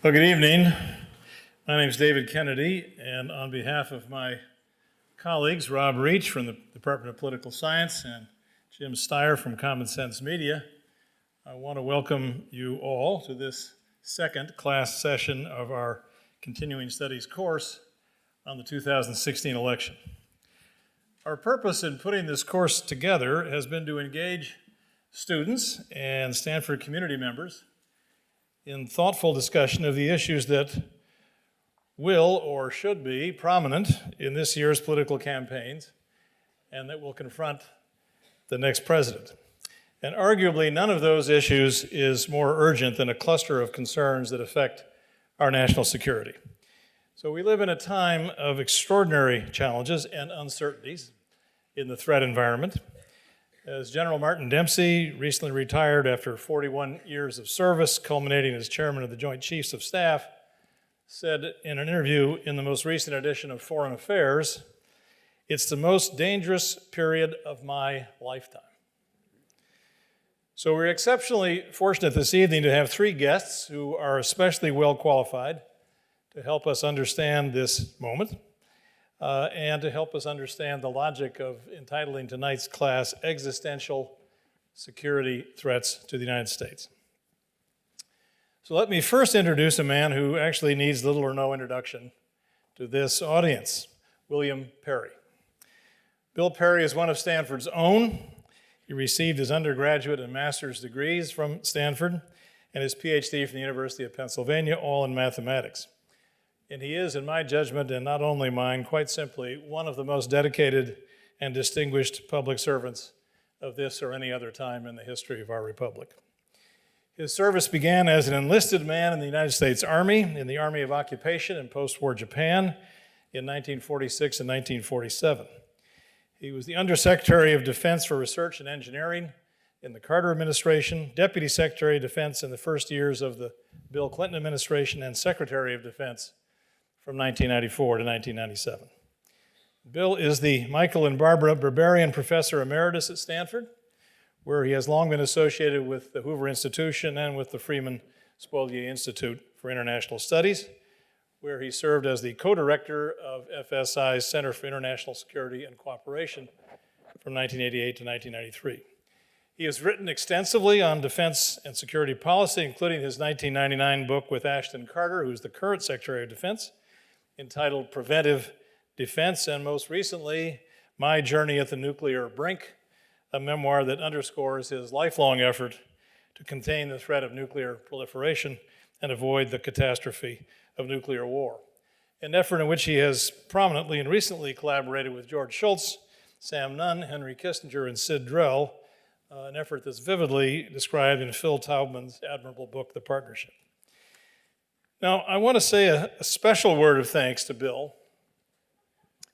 Well, good evening. My name is David Kennedy, and on behalf of my colleagues, Rob Reach from the Department of Political Science and Jim Steyer from Common Sense Media, I want to welcome you all to this second class session of our continuing studies course on the 2016 election. Our purpose in putting this course together has been to engage students and Stanford community members in thoughtful discussion of the issues that will or should be prominent in this year's political campaigns and that will confront the next president. And arguably, none of those issues is more urgent than a cluster of concerns that affect our national security. So we live in a time of extraordinary challenges and uncertainties in the threat environment. As General Martin Dempsey, recently retired after 41 years of service, culminating as chairman of the Joint Chiefs of Staff, said in an interview in the most recent edition of Foreign Affairs, "It's the most dangerous period of my lifetime." So we're exceptionally fortunate this evening to have three guests who are especially well qualified to help us understand this moment. And to help us understand the logic of entitling tonight's class Existential Security Threats to the United States. So let me first introduce a man who actually needs little or no introduction to this audience, William Perry. Bill Perry is one of Stanford's own. He received his undergraduate and master's degrees from Stanford and his PhD from the University of Pennsylvania, all in mathematics. And he is, in my judgment, and not only mine, quite simply, one of the most dedicated and distinguished public servants of this or any other time in the history of our republic. His service began as an enlisted man in the United States Army, in the Army of Occupation in post-war Japan in 1946 and 1947. He was the Undersecretary of Defense for Research and Engineering in the Carter administration, Deputy Secretary of Defense in the first years of the Bill Clinton administration, and Secretary of Defense from 1994 to 1997. Bill is the Michael and Barbara Berberian Professor Emeritus at Stanford, where he has long been associated with the Hoover Institution and with the Freeman Spolier Institute for International Studies, where he served as the co-director of FSI's Center for International Security and Cooperation from 1988 to 1993. He has written extensively on defense and security policy, including his 1999 book with Ashton Carter, who's the current Secretary of Defense, entitled Preventive Defense, and most recently, My Journey at the Nuclear Brink, a memoir that underscores his lifelong effort to contain the threat of nuclear proliferation and avoid the catastrophe of nuclear war. An effort in which he has prominently and recently collaborated with George Shultz, Sam Nunn, Henry Kissinger, and Sid Drell, an effort that's vividly described in Phil Taubman's admirable book, The Partnership. Now, I want to say a special word of thanks to Bill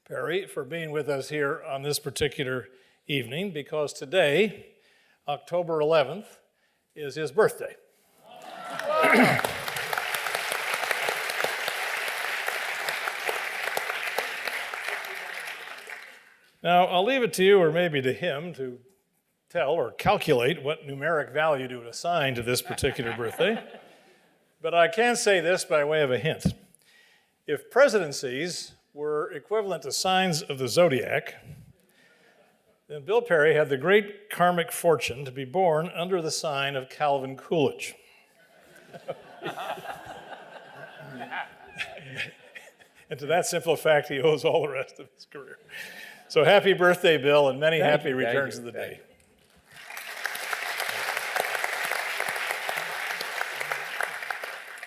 Perry for being with us here on this particular evening, because today, October 11th, is his birthday. Now, I'll leave it to you, or maybe to him, to tell or calculate what numeric value to assign to this particular birthday. But I can say this by way of a hint. If presidencies were equivalent to signs of the zodiac, then Bill Perry had the great karmic fortune to be born under the sign of Calvin Coolidge. And to that simple fact, he owes all the rest of his career. So happy birthday, Bill, and many happy returns of the day.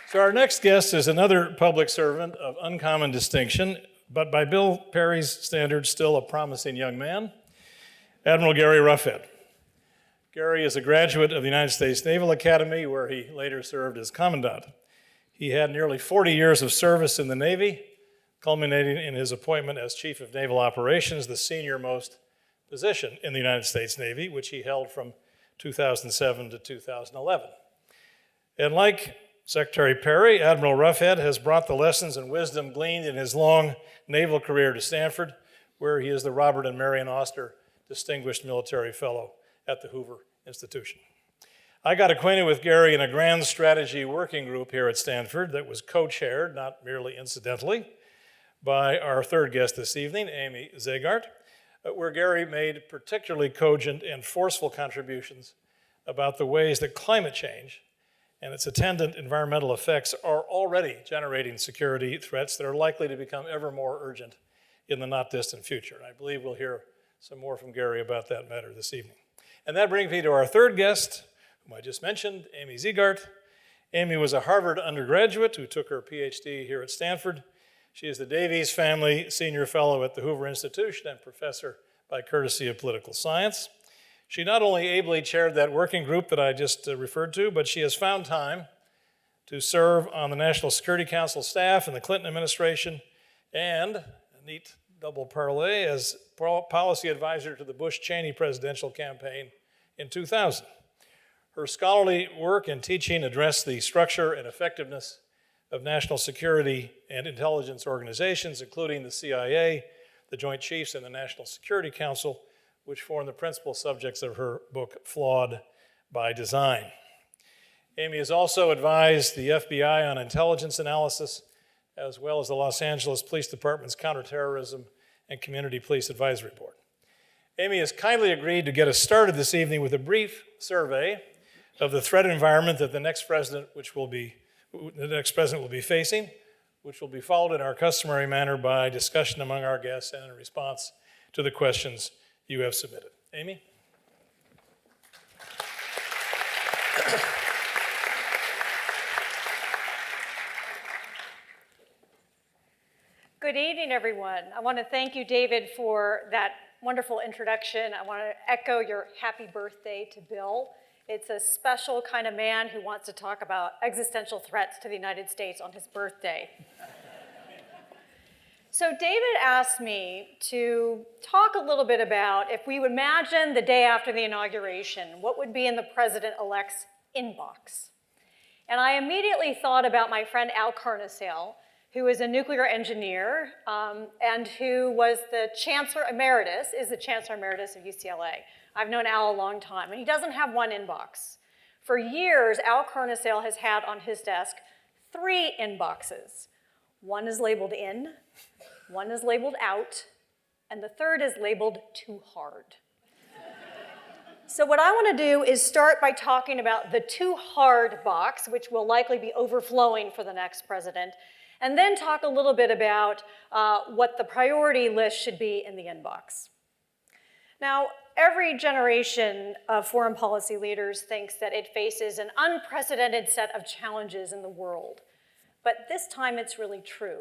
So our next guest is another public servant of uncommon distinction, but by Bill Perry's standards, still a promising young man, Admiral Gary Roughhead. Gary is a graduate of the United States Naval Academy, where he later served as commandant. He had nearly 40 years of service in the Navy, culminating in his appointment as Chief of Naval Operations, the senior-most position in the United States Navy, which he held from 2007 to 2011. And like Secretary Perry, Admiral Roughhead has brought the lessons and wisdom gleaned in his long naval career to Stanford, where he is the Robert and Marion Oster Distinguished Military Fellow at the Hoover Institution. I got acquainted with Gary in a grand strategy working group here at Stanford that was co-chaired, not merely incidentally, by our third guest this evening, Amy Zegart, where Gary made particularly cogent and forceful contributions about the ways that climate change and its attendant environmental effects are already generating security threats that are likely to become ever more urgent in the not distant future. And I believe we'll hear some more from Gary about that matter this evening. And that brings me to our third guest, whom I just mentioned, Amy Zegart. Amy was a Harvard undergraduate who took her PhD here at Stanford. She is the Davies Family Senior Fellow at the Hoover Institution and professor by courtesy of political science. She not only ably chaired that working group that I just referred to, but she has found time to serve on the National Security Council staff in the Clinton administration and, a neat double parlay, as policy advisor to the Bush-Cheney presidential campaign in 2000. Her scholarly work and teaching address the structure and effectiveness of national security and intelligence organizations, including the CIA, the Joint Chiefs, and the National Security Council, which form the principal subjects of her book, Flawed by Design. Amy has also advised the FBI on intelligence analysis, as well as the Los Angeles Police Department's Counterterrorism and Community Police Advisory Board. Amy has kindly agreed to get us started this evening with a brief survey of the threat environment that the next president will be facing, which will be followed in our customary manner by discussion among our guests and in response to the questions you have submitted. Amy? Good evening, everyone. I want to thank you, David, for that wonderful introduction. I want to echo your happy birthday to Bill. It's a special kind of man who wants to talk about existential threats to the United States on his birthday. So David asked me to talk a little bit about if we would imagine the day after the inauguration, what would be in the president-elect's inbox. And I immediately thought about my friend Al Carnesale, who is a nuclear engineer and who was the Chancellor Emeritus, is the Chancellor Emeritus of UCLA. I've known Al a long time, and he doesn't have one inbox. For years, Al Carnesale has had on his desk 3 inboxes. One is labeled in, one is labeled out, and the third is labeled too hard. So what I want to do is start by talking about the too hard box, which will likely be overflowing for the next president, and then talk a little bit about what the priority list should be in the inbox. Now, every generation of foreign policy leaders thinks that it faces an unprecedented set of challenges in the world. But this time it's really true.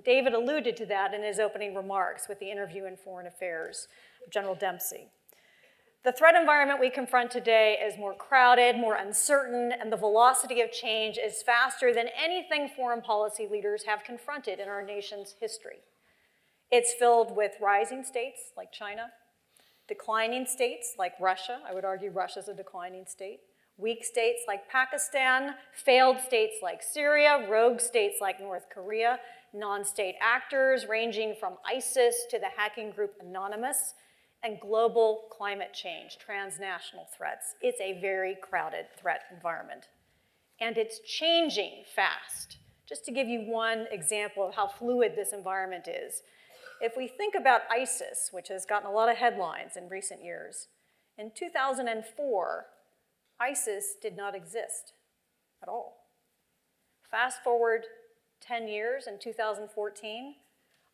David alluded to that in his opening remarks with the interview in Foreign Affairs of General Dempsey. The threat environment we confront today is more crowded, more uncertain, and the velocity of change is faster than anything foreign policy leaders have confronted in our nation's history. It's filled with rising states like China, declining states like Russia. I would argue Russia's a declining state. Weak states like Pakistan, failed states like Syria, rogue states like North Korea, non-state actors ranging from ISIS to the hacking group Anonymous, and global climate change, transnational threats. It's a very crowded threat environment. And it's changing fast. Just to give you one example of how fluid this environment is, if we think about ISIS, which has gotten a lot of headlines in recent years, in 2004, ISIS did not exist at all. Fast forward 10 years in 2014,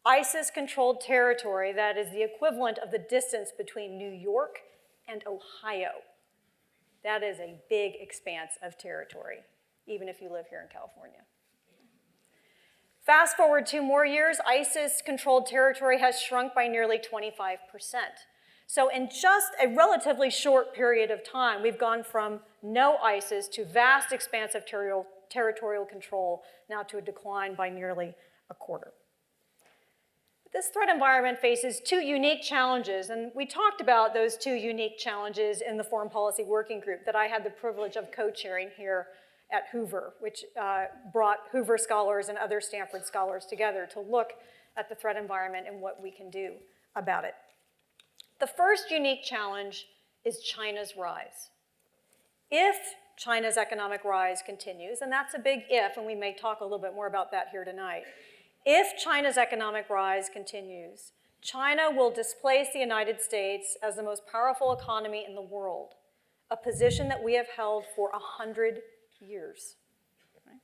ISIS controlled territory that is the equivalent of the distance between New York and Ohio. That is a big expanse of territory, even if you live here in California. Fast forward 2 more years, ISIS-controlled territory has shrunk by nearly 25%. So in just a relatively short period of time, we've gone from no ISIS to vast expanse of territorial control, now to a decline by nearly a quarter. This threat environment faces 2 unique challenges, and we talked about those 2 unique challenges in the Foreign Policy Working Group that I had the privilege of co-chairing here at Hoover, which brought Hoover scholars and other Stanford scholars together to look at the threat environment and what we can do about it. The first unique challenge is China's rise. If China's economic rise continues, and that's a big if, and we may talk a little bit more about that here tonight. If China's economic rise continues, China will displace the United States as the most powerful economy in the world, a position that we have held for 100 years. Right?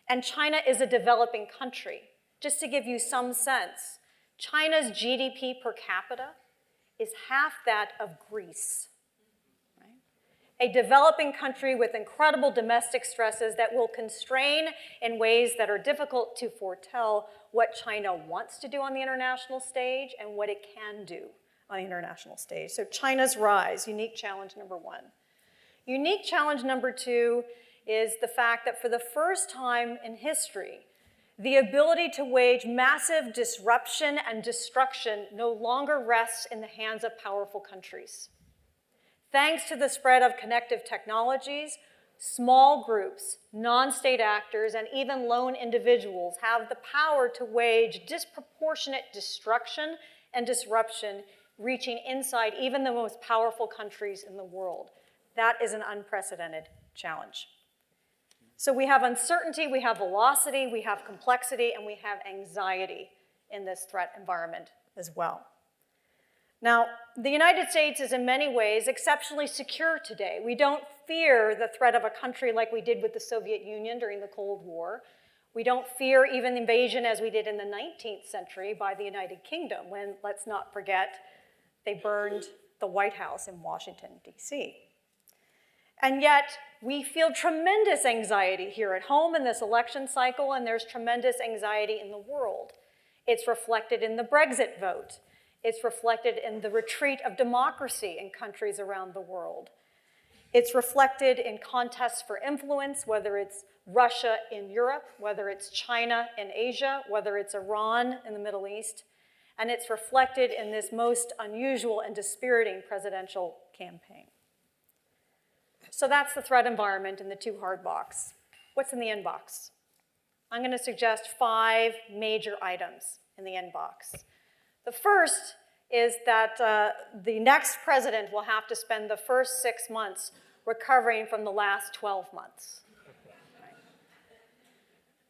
And China is a developing country. Just to give you some sense, China's GDP per capita is half that of Greece. A developing country with incredible domestic stresses that will constrain in ways that are difficult to foretell what China wants to do on the international stage and what it can do on the international stage. So China's rise, unique challenge number one. Unique challenge number two is the fact that for the first time in history, the ability to wage massive disruption and destruction no longer rests in the hands of powerful countries. Thanks to the spread of connective technologies, small groups, non-state actors, and even lone individuals have the power to wage disproportionate destruction and disruption, reaching inside even the most powerful countries in the world. That is an unprecedented challenge. So we have uncertainty, we have velocity, we have complexity, and we have anxiety in this threat environment as well. Now, the United States is in many ways exceptionally secure today. We don't fear the threat of a country like we did with the Soviet Union during the Cold War. We don't fear even invasion as we did in the 19th century by the United Kingdom when, let's not forget, they burned the White House in Washington, D.C. And yet, we feel tremendous anxiety here at home in this election cycle, and there's tremendous anxiety in the world. It's reflected in the Brexit vote. It's reflected in the retreat of democracy in countries around the world. It's reflected in contests for influence, whether it's Russia in Europe, whether it's China in Asia, whether it's Iran in the Middle East, and it's reflected in this most unusual and dispiriting presidential campaign. So that's the threat environment in the too hard box. What's in the inbox? I'm going to suggest 5 major items in the inbox. The first is that the next president will have to spend the first 6 months recovering from the last 12 months.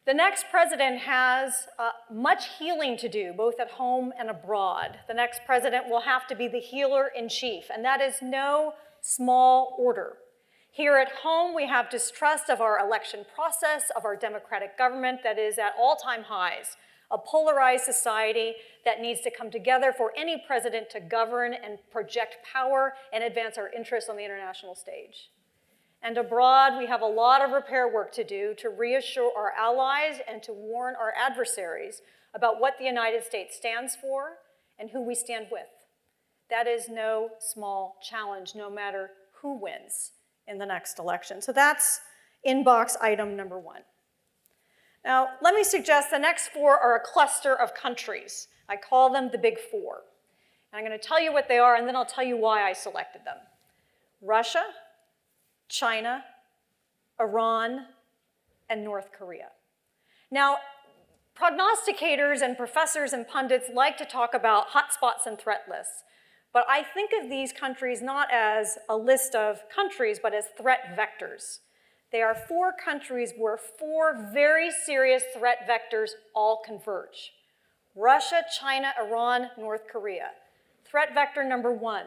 The next president has much healing to do, both at home and abroad. The next president will have to be the healer in chief, and that is no small order. Here at home, we have distrust of our election process, of our democratic government that is at all-time highs. A polarized society that needs to come together for any president to govern and project power and advance our interests on the international stage. And abroad, we have a lot of repair work to do to reassure our allies and to warn our adversaries about what the United States stands for and who we stand with. That is no small challenge, no matter who wins in the next election. So that's inbox item number 1. Now, let me suggest the next 4 are a cluster of countries. I call them the Big Four. And I'm going to tell you what they are, and then I'll tell you why I selected them. Russia, China, Iran, and North Korea. Now, prognosticators and professors and pundits like to talk about hotspots and threat lists. But I think of these countries not as a list of countries, but as threat vectors. They are 4 countries where 4 very serious threat vectors all converge. Russia, China, Iran, North Korea. Threat vector number 1,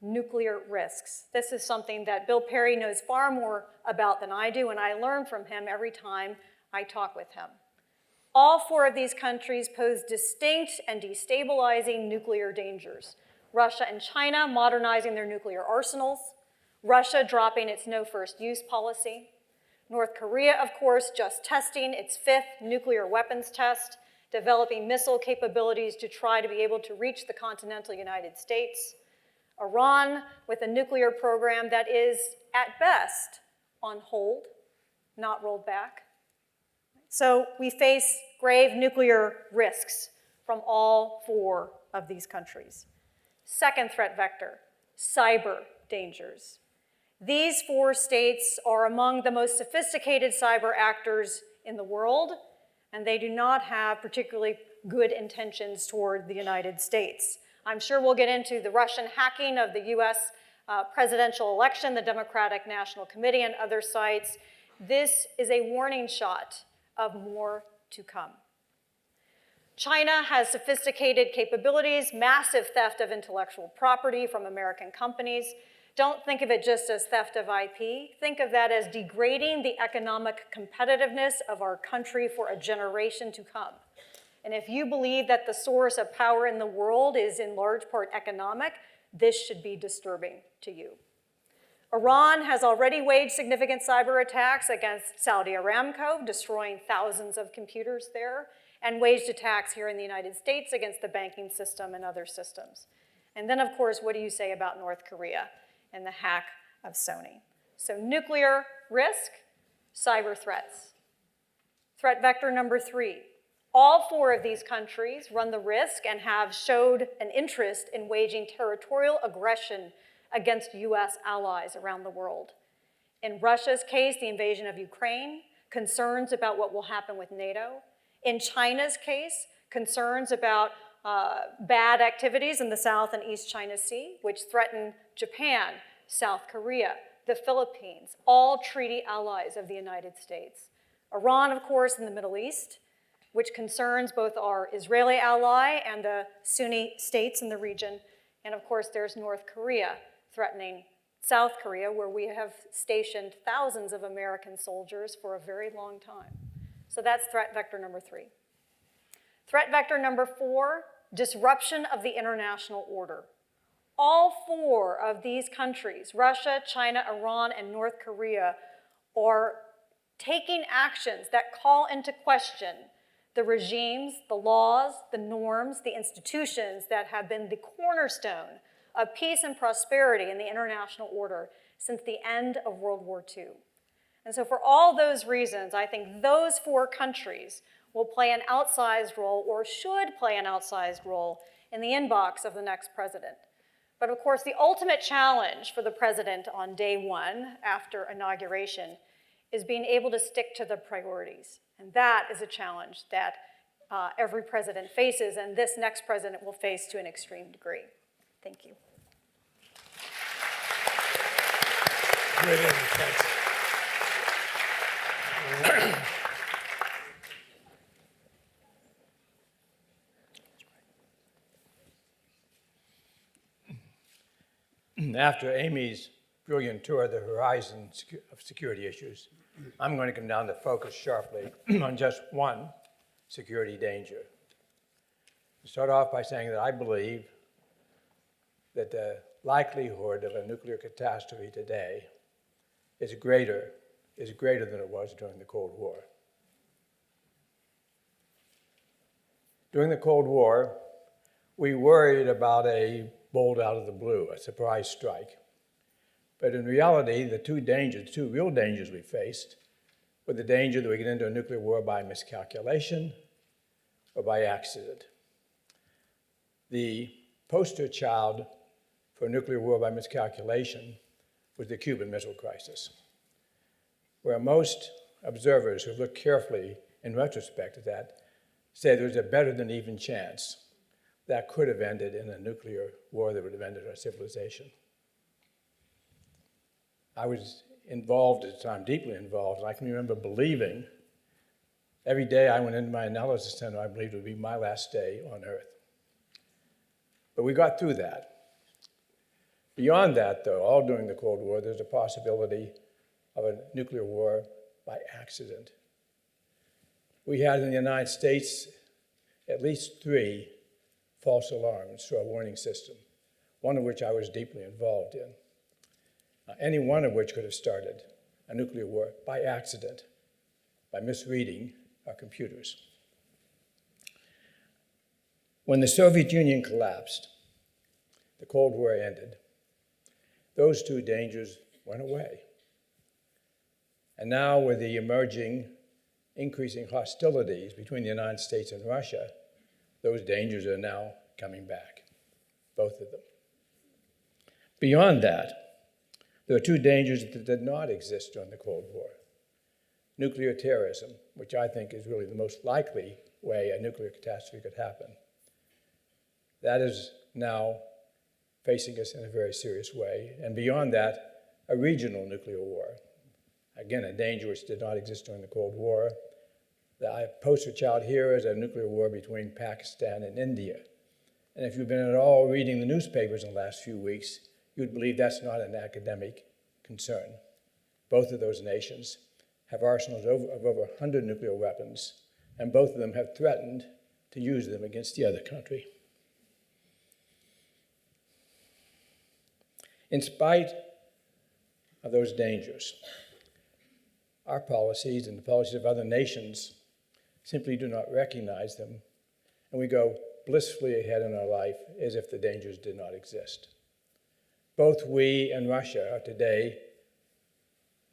nuclear risks. This is something that Bill Perry knows far more about than I do, and I learn from him every time I talk with him. All 4 of these countries pose distinct and destabilizing nuclear dangers. Russia and China modernizing their nuclear arsenals. Russia dropping its no first use policy. North Korea, of course, just testing its 5th nuclear weapons test, developing missile capabilities to try to be able to reach the continental United States. Iran with a nuclear program that is, at best, on hold, not rolled back. So we face grave nuclear risks from all 4 of these countries. Second threat vector, cyber dangers. These 4 states are among the most sophisticated cyber actors in the world, and they do not have particularly good intentions toward the United States. I'm sure we'll get into the Russian hacking of the US presidential election, the Democratic National Committee, and other sites. This is a warning shot of more to come. China has sophisticated capabilities, massive theft of intellectual property from American companies. Don't think of it just as theft of IP. Think of that as degrading the economic competitiveness of our country for a generation to come. And if you believe that the source of power in the world is in large part economic, this should be disturbing to you. Iran has already waged significant cyber attacks against Saudi Aramco, destroying thousands of computers there, and waged attacks here in the United States against the banking system and other systems. And then, of course, what do you say about North Korea and the hack of Sony? So nuclear risk, cyber threats. Threat vector number 3. All 4 of these countries run the risk and have showed an interest in waging territorial aggression against US allies around the world. In Russia's case, the invasion of Ukraine, concerns about what will happen with NATO. In China's case, concerns about bad activities in the South and East China Sea, which threaten Japan, South Korea, the Philippines, all treaty allies of the United States. Iran, of course, in the Middle East, which concerns both our Israeli ally and the Sunni states in the region. And of course, there's North Korea threatening South Korea, where we have stationed thousands of American soldiers for a very long time. So that's threat vector number 3. Threat vector number 4, disruption of the international order. All 4 of these countries, Russia, China, Iran, and North Korea, are taking actions that call into question the regimes, the laws, the norms, the institutions that have been the cornerstone of peace and prosperity in the international order since the end of World War II. And so for all those reasons, I think those 4 countries will play an outsized role, or should play an outsized role, in the inbox of the next president. But of course, the ultimate challenge for the president on day 1 after inauguration is being able to stick to the priorities. And that is a challenge that every president faces, and this next president will face to an extreme degree. Thank you. Great insights. After Amy's brilliant tour of the horizon of security issues, I'm going to come down to focus sharply on just one security danger. To start off by saying that I believe that the likelihood of a nuclear catastrophe today is greater than it was during the Cold War. During the Cold War, we worried about a bolt out of the blue, a surprise strike. But in reality, the two real dangers we faced were the danger that we get into a nuclear war by miscalculation or by accident. The poster child for a nuclear war by miscalculation was the Cuban Missile Crisis, where most observers who look carefully in retrospect at that say there's a better than even chance that could have ended in a nuclear war that would have ended our civilization. I was involved at the time, deeply involved, and I can remember believing every day I went into my analysis center, I believed it would be my last day on Earth. But we got through that. Beyond that, though, all during the Cold War, there's a possibility of a nuclear war by accident. We had in the United States at least 3 false alarms to our warning system, one of which I was deeply involved in. Any one of which could have started a nuclear war by accident, by misreading our computers. When the Soviet Union collapsed, the Cold War ended, those 2 dangers went away. And now with the increasing hostilities between the United States and Russia, those dangers are now coming back, both of them. Beyond that, there are 2 dangers that did not exist during the Cold War. Nuclear terrorism, which I think is really the most likely way a nuclear catastrophe could happen. That is now facing us in a very serious way. And beyond that, a regional nuclear war. Again, a danger which did not exist during the Cold War. The poster child here is a nuclear war between Pakistan and India. And if you've been at all reading the newspapers in the last few weeks, you'd believe that's not an academic concern. Both of those nations have arsenals of over 100 nuclear weapons, and both of them have threatened to use them against the other country. In spite of those dangers, our policies and the policies of other nations simply do not recognize them, and we go blissfully ahead in our life as if the dangers did not exist. Both we and Russia are today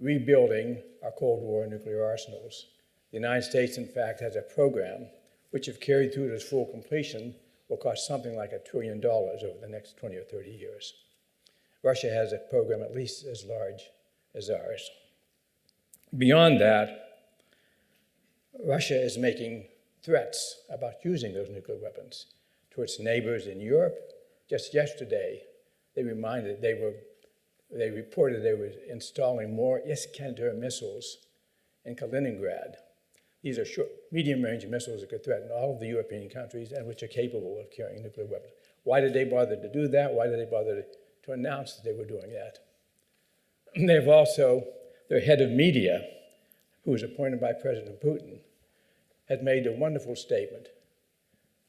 rebuilding our Cold War nuclear arsenals. The United States, in fact, has a program which, if carried through to its full completion, will cost something like $1 trillion over the next 20 or 30 years. Russia has a program at least as large as ours. Beyond that, Russia is making threats about using those nuclear weapons to its neighbors in Europe. Just yesterday, they reported they were installing more Iskander missiles in Kaliningrad. These are short, medium-range missiles that could threaten all of the European countries and which are capable of carrying nuclear weapons. Why did they bother to do that? Why did they bother to announce that they were doing that? They've also, their head of media, who was appointed by President Putin, had made a wonderful statement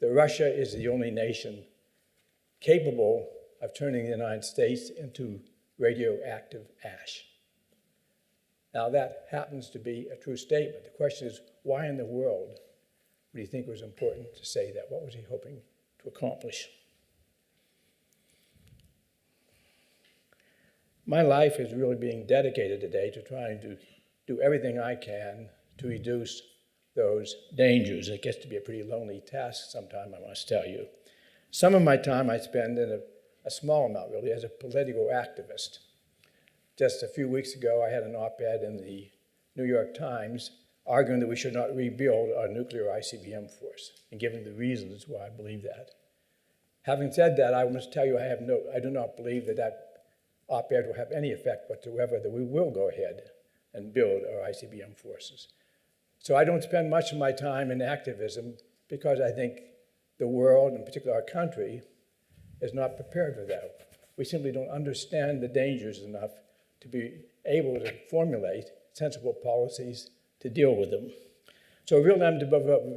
that Russia is the only nation capable of turning the United States into radioactive ash. Now that happens to be a true statement. The question is, why in the world would he think it was important to say that? What was he hoping to accomplish? My life is really being dedicated today to trying to do everything I can to reduce those dangers. It gets to be a pretty lonely task sometime, I must tell you. Some of my time I spend in a small amount, really, as a political activist. Just a few weeks ago, I had an op-ed in the New York Times arguing that we should not rebuild our nuclear ICBM force, and giving the reasons why I believe that. Having said that, I must tell you I do not believe that op-ed will have any effect whatsoever, that we will go ahead and build our ICBM forces. So I don't spend much of my time in activism because I think the world, in particular our country, is not prepared for that. We simply don't understand the dangers enough to be able to formulate sensible policies to deal with them. So really I'm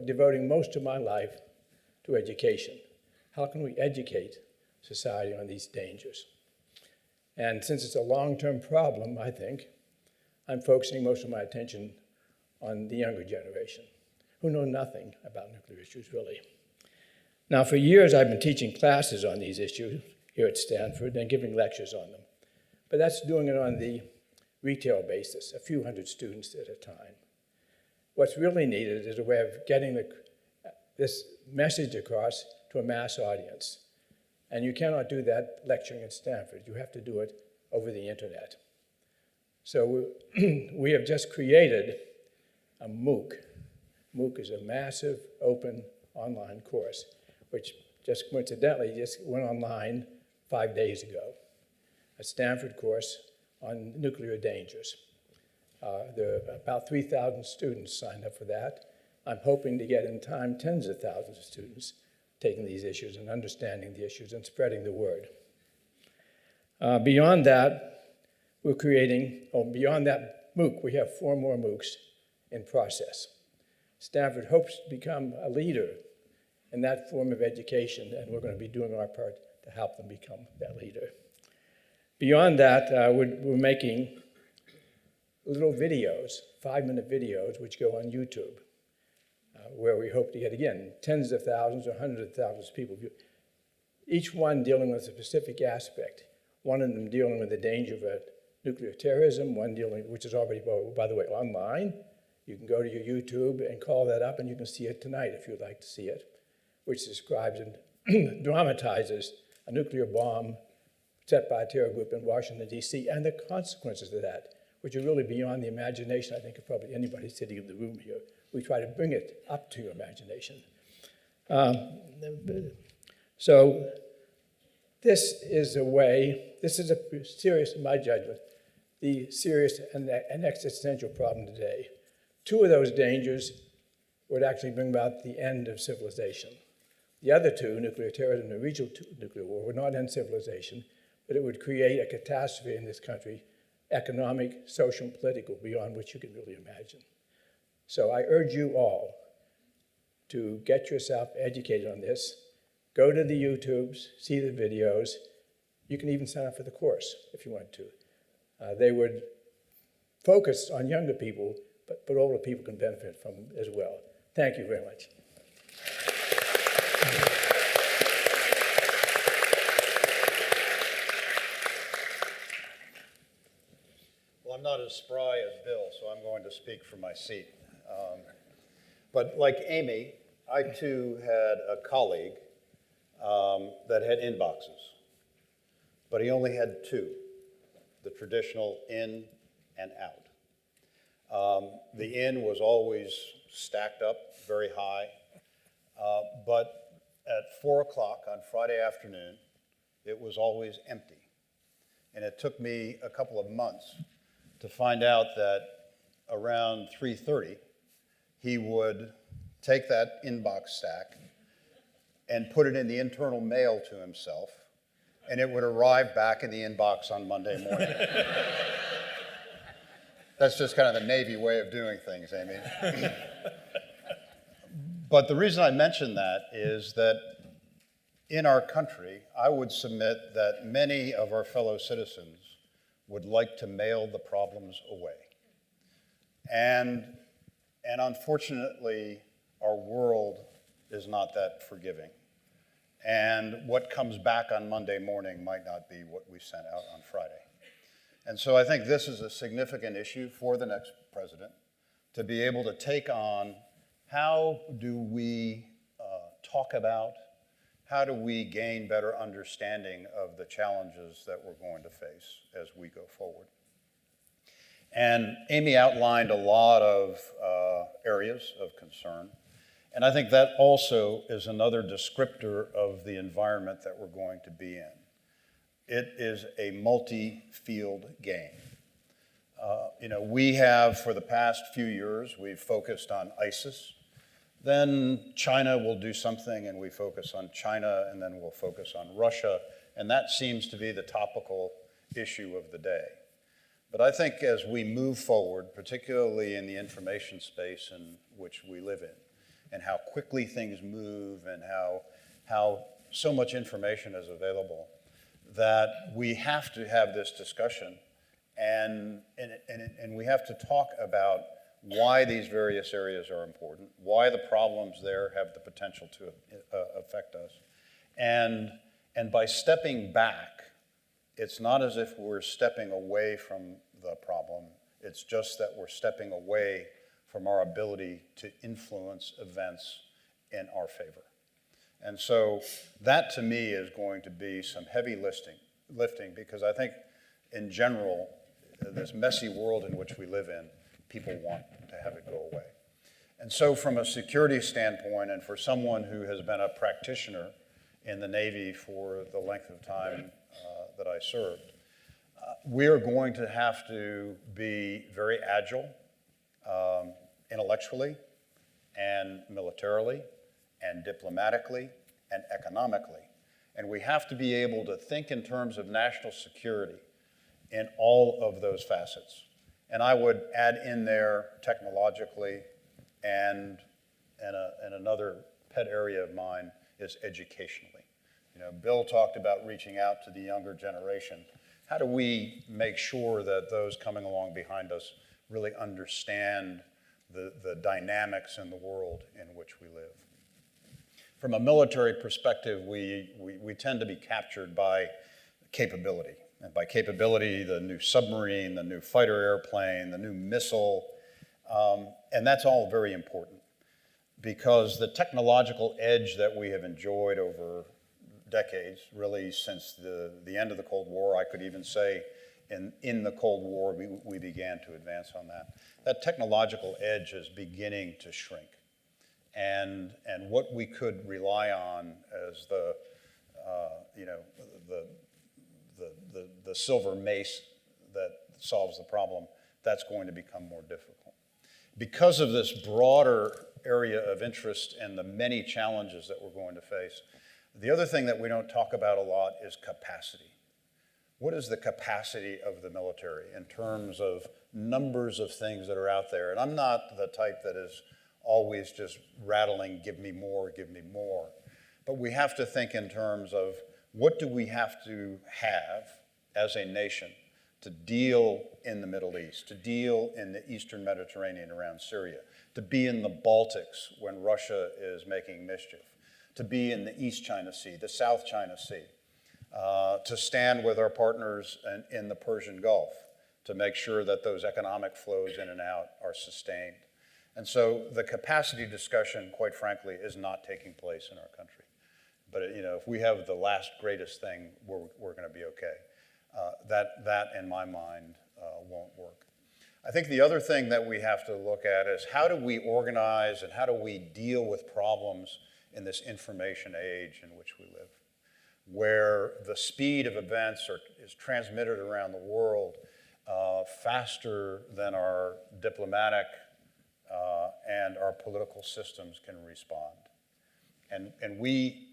devoting most of my life to education. How can we educate society on these dangers? And since it's a long-term problem, I think, I'm focusing most of my attention on the younger generation, who know nothing about nuclear issues, really. Now, for years, I've been teaching classes on these issues here at Stanford and giving lectures on them. But that's doing it on the retail basis, a few hundred students at a time. What's really needed is a way of getting this message across to a mass audience. And you cannot do that lecturing at Stanford. You have to do it over the internet. So we have just created a MOOC. MOOC is a massive, open, online course, which just coincidentally just went online 5 days ago. A Stanford course on nuclear dangers. There are about 3,000 students signed up for that. I'm hoping to get in time tens of thousands of students taking these issues and understanding the issues and spreading the word. Beyond that, we're creating, beyond that MOOC, we have 4 more MOOCs in process. Stanford hopes to become a leader in that form of education, and we're going to be doing our part to help them become that leader. Beyond that, we're making little videos, 5-minute videos, which go on YouTube, where we hope to get, again, tens of thousands or hundreds of thousands of people. Each one dealing with a specific aspect. One of them dealing with the danger of nuclear terrorism, one dealing, which is already, by the way, online. You can go to your YouTube and call that up, and you can see it tonight if you'd like to see it, which describes and dramatizes a nuclear bomb set by a terror group in Washington, D.C., and the consequences of that, which are really beyond the imagination, I think, of probably anybody sitting in the room here. We try to bring it up to your imagination. So This is a serious, in my judgment, the serious and existential problem today. Two of those dangers would actually bring about the end of civilization. The other two, nuclear terrorism and regional nuclear war, would not end civilization, but it would create a catastrophe in this country, economic, social, and political, beyond which you can really imagine. So I urge you all to get yourself educated on this. Go to the YouTubes, see the videos. You can even sign up for the course if you want to. They would focus on younger people, but older people can benefit from them as well. Thank you very much. Well, I'm not as spry as Bill, so I'm going to speak from my seat. But like Amy, I too had a colleague that had inboxes, but he only had two, the traditional in and out. The in was always stacked up very high, but at 4 o'clock on Friday afternoon, it was always empty. And it took me a couple of months to find out that around 3:30, he would take that inbox stack and put it in the internal mail to himself, and it would arrive back in the inbox on Monday morning. That's just kind of the Navy way of doing things, Amy. But the reason I mention that is that in our country, I would submit that many of our fellow citizens would like to mail the problems away. And unfortunately, our world is not that forgiving. And what comes back on Monday morning might not be what we sent out on Friday. And so I think this is a significant issue for the next president, to be able to take on how do we talk about, how do we gain better understanding of the challenges that we're going to face as we go forward. And Amy outlined a lot of areas of concern. And I think that also is another descriptor of the environment that we're going to be in. It is a multi-field game. We have, for the past few years, we've focused on ISIS. Then China will do something, and we focus on China, and then we'll focus on Russia. And that seems to be the topical issue of the day. But I think as we move forward, particularly in the information space in which we live in, and how quickly things move and how so much information is available, that we have to have this discussion and we have to talk about why these various areas are important, why the problems there have the potential to affect us. And by stepping back, it's not as if we're stepping away from the problem, it's just that we're stepping away from our ability to influence events in our favor. And so that to me is going to be some heavy lifting, because I think in general, this messy world in which we live in, people want to have it go away. And so from a security standpoint, and for someone who has been a practitioner in the Navy for the length of time that I served, we are going to have to be very agile, intellectually and militarily and diplomatically and economically. And we have to be able to think in terms of national security in all of those facets. And I would add in there technologically, and another pet area of mine is educationally. Bill talked about reaching out to the younger generation. How do we make sure that those coming along behind us really understand the dynamics in the world in which we live? From a military perspective, we tend to be captured by capability. And by capability, the new submarine, the new fighter airplane, the new missile, and that's all very important, because the technological edge that we have enjoyed over decades, really since the end of the Cold War, I could even say in the Cold War, we began to advance on that. That technological edge is beginning to shrink. And what we could rely on as the you know, the silver mace that solves the problem, that's going to become more difficult. Because of this broader area of interest and the many challenges that we're going to face, the other thing that we don't talk about a lot is capacity. What is the capacity of the military in terms of numbers of things that are out there? And I'm not the type that is always just rattling, give me more, give me more. But we have to think in terms of what do we have to have as a nation to deal in the Middle East, to deal in the Eastern Mediterranean around Syria, to be in the Baltics when Russia is making mischief, to be in the East China Sea, the South China Sea, to stand with our partners in the Persian Gulf, to make sure that those economic flows in and out are sustained. And so the capacity discussion, quite frankly, is not taking place in our country. But you know, if we have the last greatest thing, we're going to be okay. That, in my mind, won't work. I think the other thing that we have to look at is how do we organize and how do we deal with problems in this information age in which we live, where the speed of events is transmitted around the world faster than our diplomatic and our political systems can respond. And we,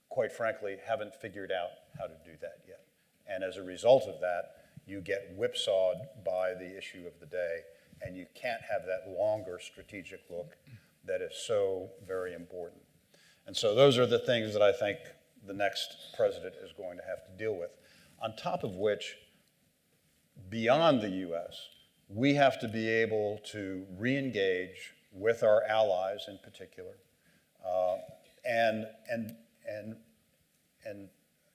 quite frankly, haven't figured out how to do that yet. And as a result of that, you get whipsawed by the issue of the day, and you can't have that longer strategic look that is so very important. And so those are the things that I think the next president is going to have to deal with. On top of which, beyond the US, we have to be able to re-engage with our allies in particular, and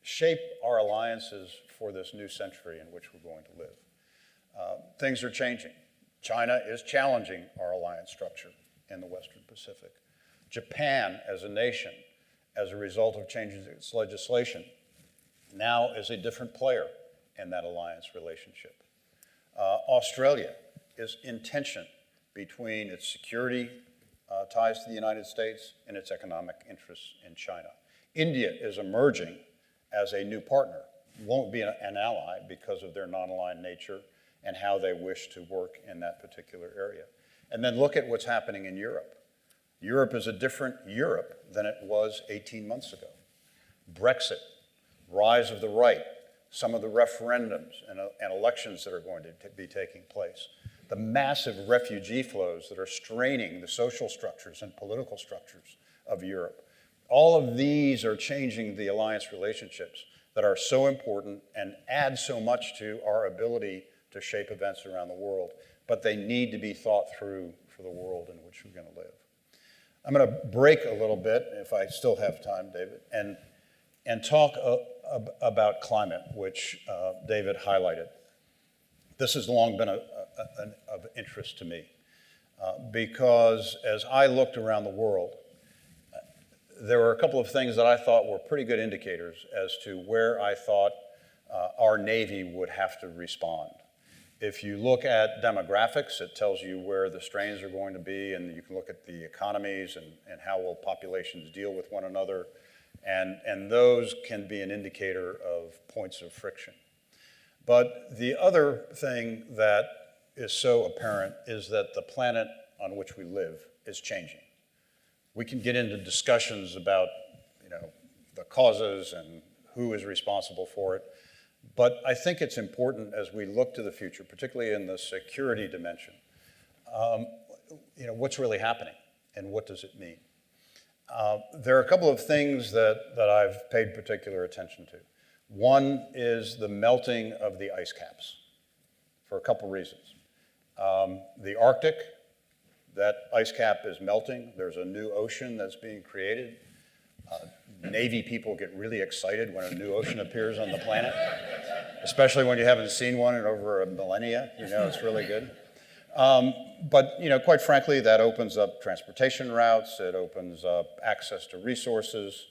shape our alliances for this new century in which we're going to live. Things are changing. China is challenging our alliance structure in the Western Pacific. Japan, as a nation, as a result of changes in its legislation, now is a different player in that alliance relationship. Australia is in tension between its security ties to the United States and its economic interests in China. India is emerging as a new partner, won't be an ally because of their non-aligned nature and how they wish to work in that particular area. And then look at what's happening in Europe. Europe is a different Europe than it was 18 months ago. Brexit, rise of the right, some of the referendums and elections that are going to be taking place, the massive refugee flows that are straining the social structures and political structures of Europe. All of these are changing the alliance relationships that are so important and add so much to our ability to shape events around the world, but they need to be thought through for the world in which we're going to live. I'm going to break a little bit, if I still have time, David, and talk about climate, which David highlighted. This has long been of interest to me because as I looked around the world, there were a couple of things that I thought were pretty good indicators as to where I thought our Navy would have to respond. If you look at demographics, it tells you where the strains are going to be, and you can look at the economies and how will populations deal with one another, and those can be an indicator of points of friction. But the other thing that is so apparent is that the planet on which we live is changing. We can get into discussions about, the causes and who is responsible for it. But I think it's important as we look to the future, particularly in the security dimension, what's really happening and what does it mean? There are a couple of things that I've paid particular attention to. One is the melting of the ice caps for a couple reasons. The Arctic, that ice cap is melting. There's a new ocean that's being created. Navy people get really excited when a new ocean appears on the planet, especially when you haven't seen one in over a millennia. It's really good. But quite frankly, that opens up transportation routes. It opens up access to resources.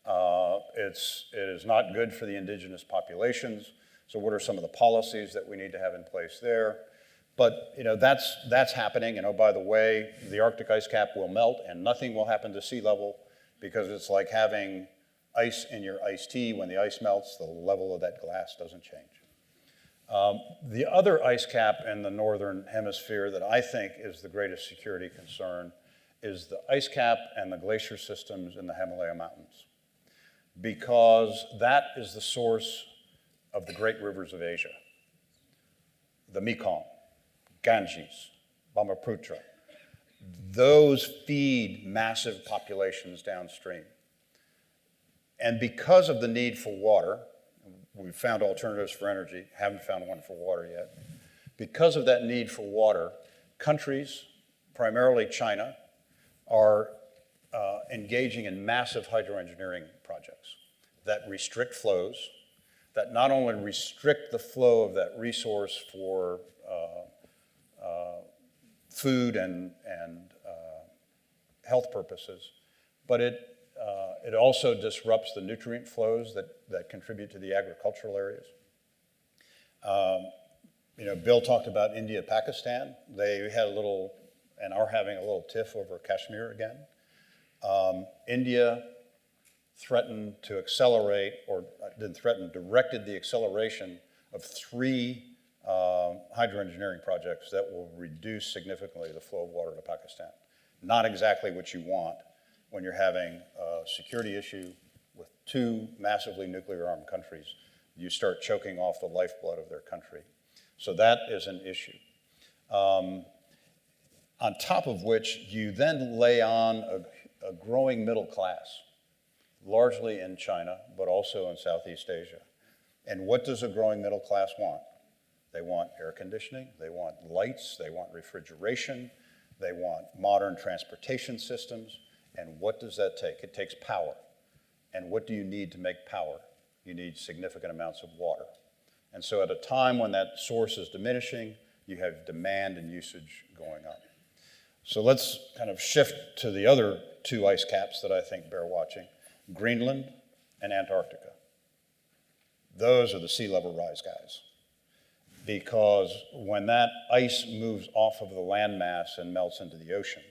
It is not good for the indigenous populations. So what are some of the policies that we need to have in place there? But that's happening. And oh, by the way, the Arctic ice cap will melt and nothing will happen to sea level because it's like having ice in your iced tea. When the ice melts, the level of that glass doesn't change. The other ice cap in the northern hemisphere that I think is the greatest security concern is the ice cap and the glacier systems in the Himalaya Mountains, because that is the source of the great rivers of Asia. The Mekong, Ganges, Brahmaputra. Those feed massive populations downstream. And because of the need for water, we've found alternatives for energy, haven't found one for water yet. Because of that need for water, countries, primarily China, are engaging in massive hydroengineering projects that restrict flows, that not only restrict the flow of that resource for food and health purposes, but it also disrupts the nutrient flows that contribute to the agricultural areas. Bill talked about India, Pakistan. They had a little, and are having a little tiff over Kashmir again. India threatened to accelerate, or didn't threaten, directed the acceleration of 3 hydroengineering projects that will reduce significantly the flow of water to Pakistan. Not exactly what you want when you're having a security issue with 2 massively nuclear armed countries. You start choking off the lifeblood of their country. So that is an issue. On top of which, you then lay on a growing middle class, largely in China, but also in Southeast Asia. And what does a growing middle class want? They want air conditioning, they want lights, they want refrigeration, they want modern transportation systems. And what does that take? It takes power. And what do you need to make power? You need significant amounts of water. And so at a time when that source is diminishing, you have demand and usage going up. So let's kind of shift to the other 2 ice caps that I think bear watching, Greenland and Antarctica. Those are the sea level rise guys. Because when that ice moves off of the landmass and melts into the ocean,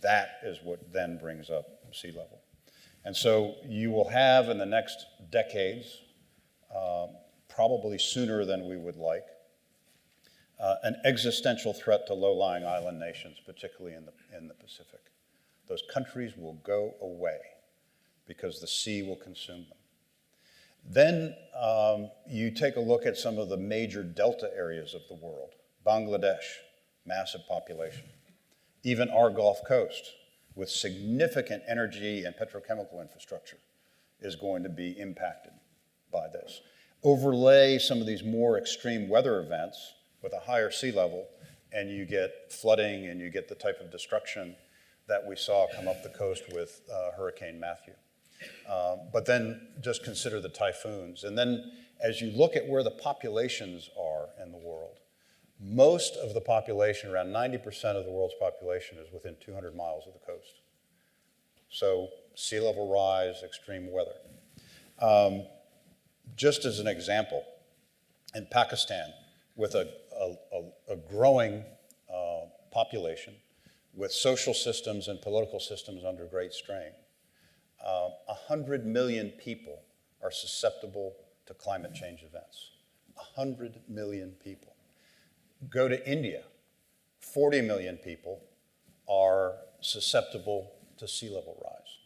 that is what then brings up sea level. And so you will have in the next decades, probably sooner than we would like, an existential threat to low-lying island nations, particularly in the Pacific. Those countries will go away because the sea will consume them. Then you take a look at some of the major delta areas of the world. Bangladesh, massive population. Even our Gulf Coast, with significant energy and petrochemical infrastructure, is going to be impacted by this. Overlay some of these more extreme weather events with a higher sea level, and you get flooding and you get the type of destruction that we saw come up the coast with Hurricane Matthew. But then just consider the typhoons. And then as you look at where the populations are in the world, most of the population, around 90% of the world's population, is within 200 miles of the coast. So sea level rise, extreme weather. Just as an example, in Pakistan, with a growing population, with social systems and political systems under great strain, 100 million people are susceptible to climate change events. 100 million people. Go to India, 40 million people are susceptible to sea level rise.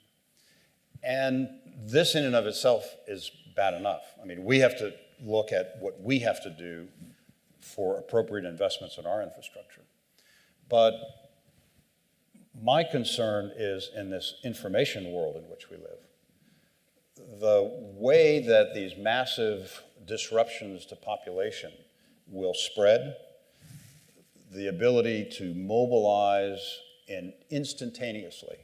And this in and of itself is bad enough. I mean, we have to look at what we have to do for appropriate investments in our infrastructure. But my concern is in this information world in which we live. The way that these massive disruptions to population will spread, the ability to mobilize instantaneously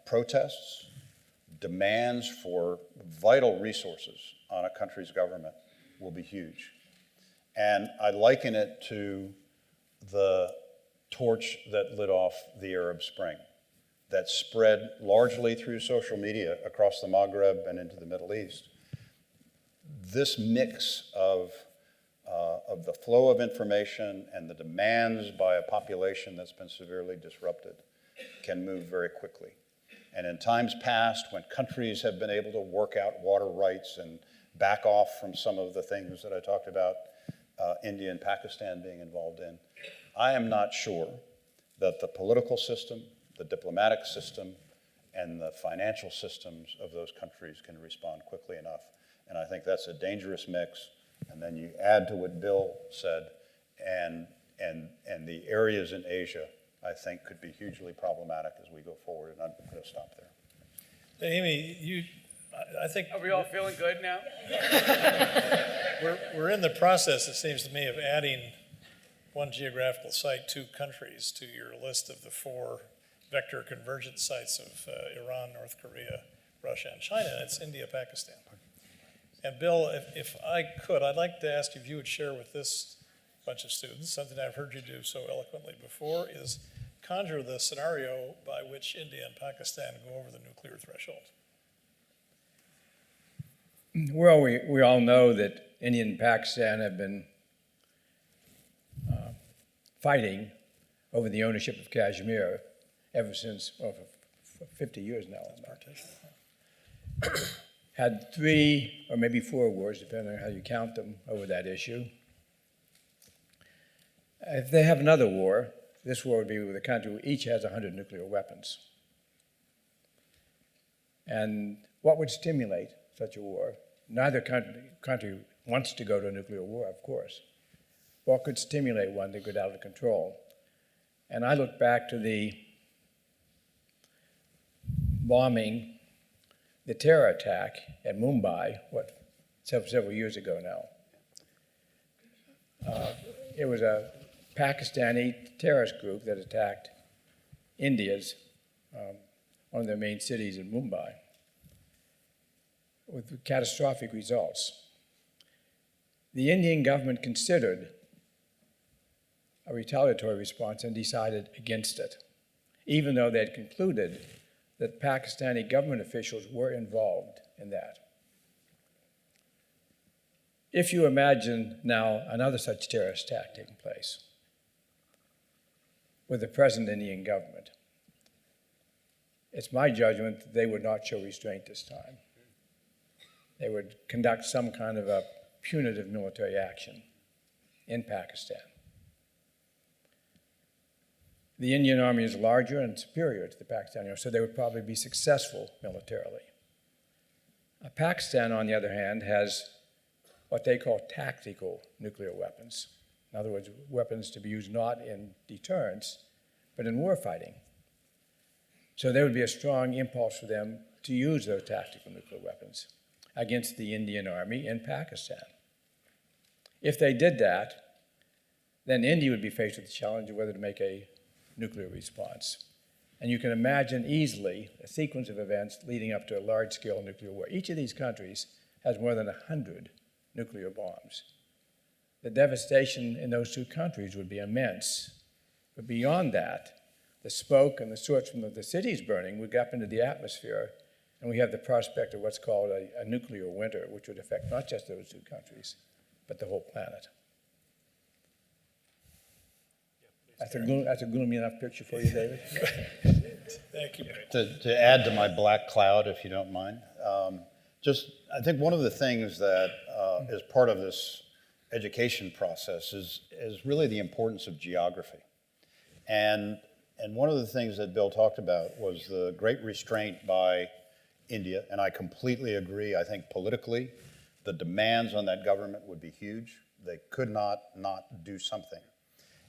protests, demands for vital resources on a country's government will be huge. And I liken it to the torch that lit off the Arab Spring, that spread largely through social media across the Maghreb and into the Middle East. This mix of the flow of information and the demands by a population that's been severely disrupted can move very quickly. And in times past, when countries have been able to work out water rights and back off from some of the things that I talked about, India and Pakistan being involved in, I am not sure that the political system, the diplomatic system, and the financial systems of those countries can respond quickly enough. And I think that's a dangerous mix. And then you add to what Bill said, and the areas in Asia, I think, could be hugely problematic as we go forward. And I'm going to stop there. Amy, I think Are we all feeling good now? we're in the process, it seems to me, of adding one geographical site, 2 countries, to your list of the 4 vector convergence sites of Iran, North Korea, Russia, and China. It's India, Pakistan. And Bill, if I could, I'd like to ask if you would share with this bunch of students, something I've heard you do so eloquently before, is conjure the scenario by which India and Pakistan go over the nuclear threshold. Well, we all know that India and Pakistan have been fighting over the ownership of Kashmir ever since, well, for 50 years now. Had 3 or maybe 4 wars, depending on how you count them, over that issue. If they have another war, this war would be with a country who each has 100 nuclear weapons. And what would stimulate such a war? Neither country wants to go to a nuclear war, of course. What could stimulate one to get out of control? And I look back to the bombing, the terror attack at Mumbai, several years ago now. It was a Pakistani terrorist group that attacked India's, one of their main cities in Mumbai, with catastrophic results. The Indian government considered a retaliatory response and decided against it, even though they had concluded that Pakistani government officials were involved in that. If you imagine now another such terrorist attack taking place with the present Indian government, it's my judgment that they would not show restraint this time. They would conduct some kind of a punitive military action in Pakistan. The Indian army is larger and superior to the Pakistani army, so they would probably be successful militarily. Pakistan, on the other hand, has what they call tactical nuclear weapons. In other words, weapons to be used not in deterrence, but in warfighting. So there would be a strong impulse for them to use those tactical nuclear weapons against the Indian army in Pakistan. If they did that, then India would be faced with the challenge of whether to make a nuclear response. And you can imagine easily a sequence of events leading up to a large-scale nuclear war. Each of these countries has more than 100 nuclear bombs. The devastation in those 2 countries would be immense. But beyond that, the smoke and the soot from the cities burning would get up into the atmosphere, and we have the prospect of what's called a nuclear winter, which would affect not just those 2 countries, but the whole planet. That's a gloomy enough picture for you, David? Thank you. To add to my black cloud, if you don't mind, I think one of the things that is part of this education process is really the importance of geography. And one of the things that Bill talked about was the great restraint by India, and I completely agree. I think politically, the demands on that government would be huge. They could not do something.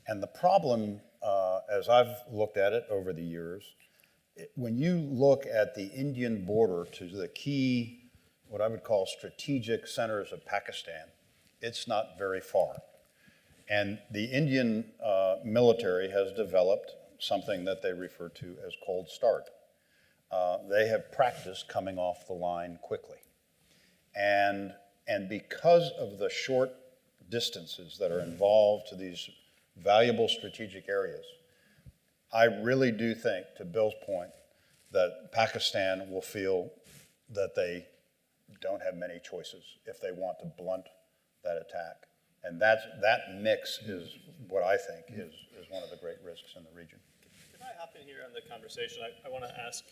And the problem, as I've looked at it over the years, when you look at the Indian border to the key, what I would call strategic centers of Pakistan, it's not very far. And the Indian military has developed something that they refer to as cold start. They have practiced coming off the line quickly. And because of the short distances that are involved to these valuable strategic areas, I really do think, to Bill's point, that Pakistan will feel that they don't have many choices if they want to blunt that attack. And that mix is what I think is one of the great risks in the region. Can I hop in here on the conversation? I want to ask,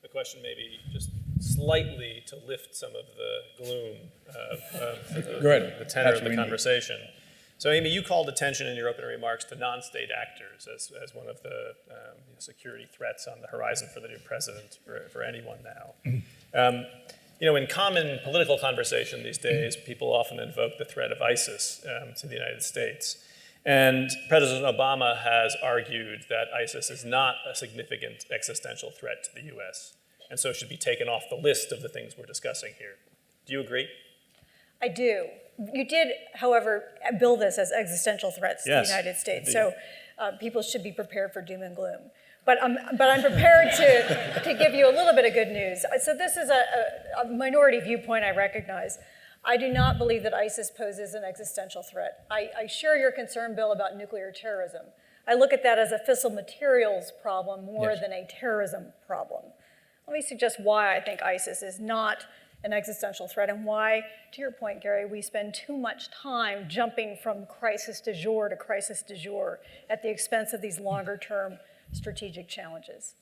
the question maybe just slightly to lift some of the gloom of the tenor of the conversation. So Amy, you called attention in your opening remarks to non-state actors as one of the security threats on the horizon for the new president, for anyone now. In common political conversation these days, people often invoke the threat of ISIS to the United States. And President Obama has argued that ISIS is not a significant existential threat to the US, and so should be taken off the list of the things we're discussing here. Do you agree? I do. You did, however, bill this as existential threats to the United States, so people should be prepared for doom and gloom. But I'm prepared to give you a little bit of good news. So this is a minority viewpoint, I recognize. I do not believe that ISIS poses an existential threat. I share your concern, Bill, about nuclear terrorism. I look at that as a fissile materials problem more than a terrorism problem. Let me suggest why I think ISIS is not an existential threat and why, to your point, Gary, we spend too much time jumping from crisis du jour to crisis du jour at the expense of these longer-term strategic challenges.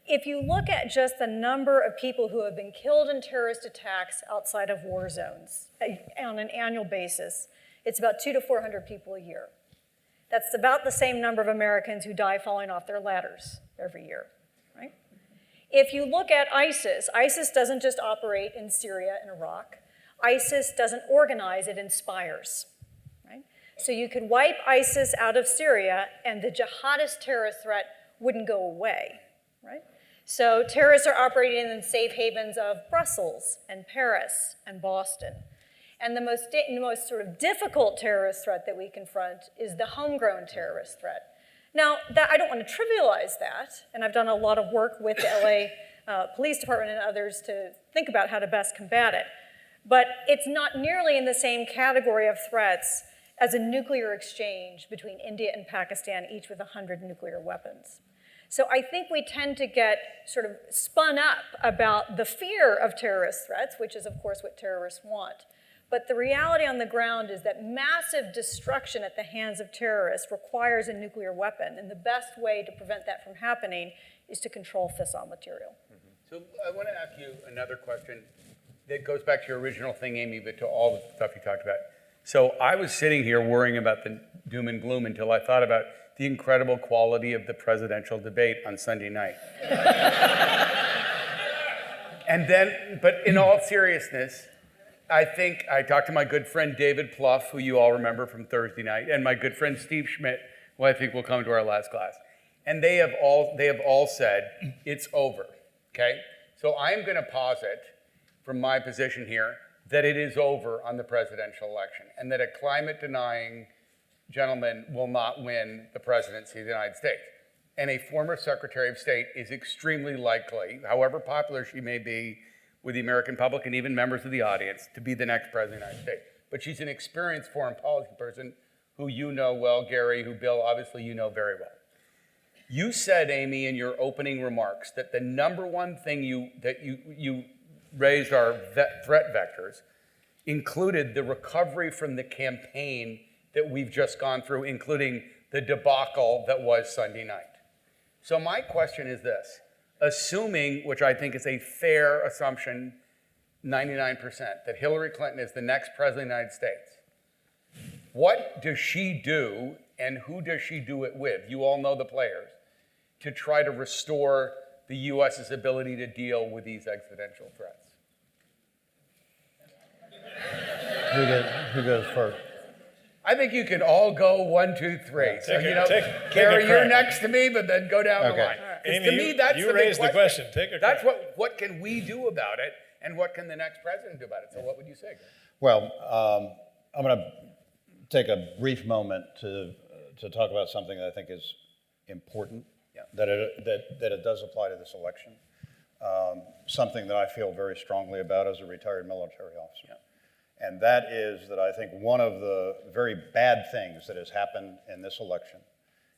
If you look at just the number of people who have been killed in terrorist attacks outside of war zones on an annual basis, it's about 200 to 400 people a year. That's about the same number of Americans who die falling off their ladders every year, right? If you look at ISIS, ISIS doesn't just operate in Syria and Iraq. ISIS doesn't organize, it inspires, right? So you could wipe ISIS out of Syria and the jihadist terrorist threat wouldn't go away, right? So terrorists are operating in safe havens of Brussels and Paris and Boston. And the most sort of difficult terrorist threat that we confront is the homegrown terrorist threat. Now, I don't want to trivialize that, and I've done a lot of work with the LA Police Department and others to think about how to best combat it. But it's not nearly in the same category of threats as a nuclear exchange between India and Pakistan, each with 100 nuclear weapons. So I think we tend to get sort of spun up about the fear of terrorist threats, which is, of course, what terrorists want. But the reality on the ground is that massive destruction at the hands of terrorists requires a nuclear weapon, and the best way to prevent that from happening is to control fissile material. So I want to ask you another question that goes back to your original thing, Amy, but to all the stuff you talked about. So I was sitting here worrying about the doom and gloom until I thought about the incredible quality of the presidential debate on Sunday night. And then, but in all seriousness, I think I talked to my good friend David Plouffe, who you all remember from Thursday night, and my good friend Steve Schmidt, who I think will come to our last class. And they have all said, it's over, okay? So I'm gonna posit from my position here that it is over on the presidential election and that a climate-denying gentleman will not win the presidency of the United States. And a former Secretary of State is extremely likely, however popular she may be with the American public and even members of the audience, to be the next president of the United States. But she's an experienced foreign policy person who you know well, Gary, who Bill, obviously you know very well. You said, Amy, in your opening remarks that the number one thing you raised our threat vectors included the recovery from the campaign that we've just gone through, including the debacle that was Sunday night. So my question is this: assuming, which I think is a fair assumption, 99%, that Hillary Clinton is the next president of the United States, what does she do and who does she do it with? You all know the players, to try to restore the U.S.'s ability to deal with these existential threats. Who goes first? I think you can all go 1, 2, 3. So, Gary, you're next to me, but then go down the line. Amy, to me, that's you raised the question. Take a That's what can we do about it, and what can the next president do about it? So what would you say, Gary? Well, I'm going to take a brief moment to talk about something that I think is important, that it does apply to this election, something that I feel very strongly about as a retired military officer. Yeah. And that is that I think one of the very bad things that has happened in this election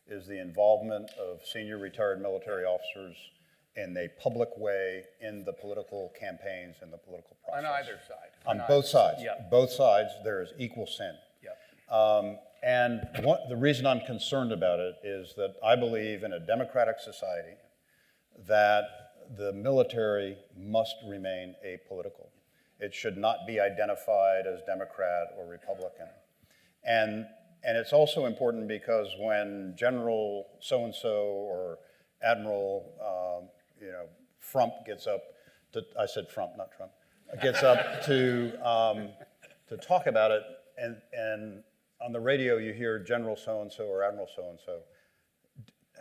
is the involvement of senior retired military officers in a public way in the political campaigns and the political process. On either side. On both sides. Yeah. Both sides, there is equal sin. Yeah. And the reason I'm concerned about it is that I believe in a democratic society that the military must remain apolitical. It should not be identified as Democrat or Republican. And it's also important because when General so-and-so or Admiral, Frump gets up to, I said Frump, not Trump, gets up to talk about it, and on the radio you hear General so-and-so or Admiral so-and-so,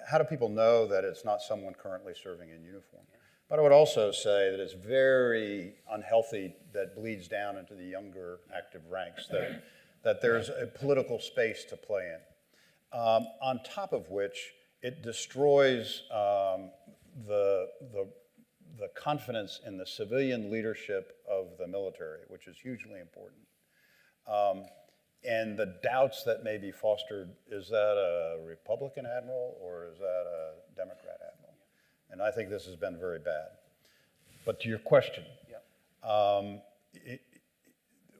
how do people know that it's not someone currently serving in uniform? But I would also say that it's very unhealthy that bleeds down into the younger active ranks, that there's a political space to play in. On top of which, it destroys the confidence in the civilian leadership of the military, which is hugely important. And the doubts that may be fostered, is that a Republican admiral or is that a Democrat admiral? And I think this has been very bad. But to your question,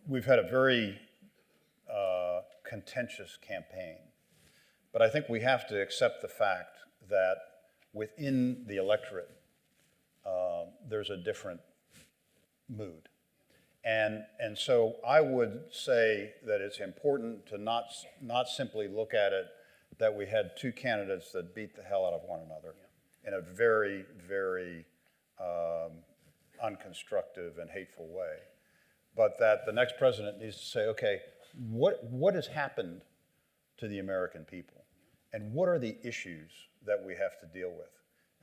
we've had a very contentious campaign. But I think we have to accept the fact that within the electorate, there's a different mood. And so I would say that it's important to not simply look at it that we had two candidates that beat the hell out of one another in a very, very unconstructive and hateful way, but that the next president needs to say, okay, what has happened to the American people? And what are the issues that we have to deal with?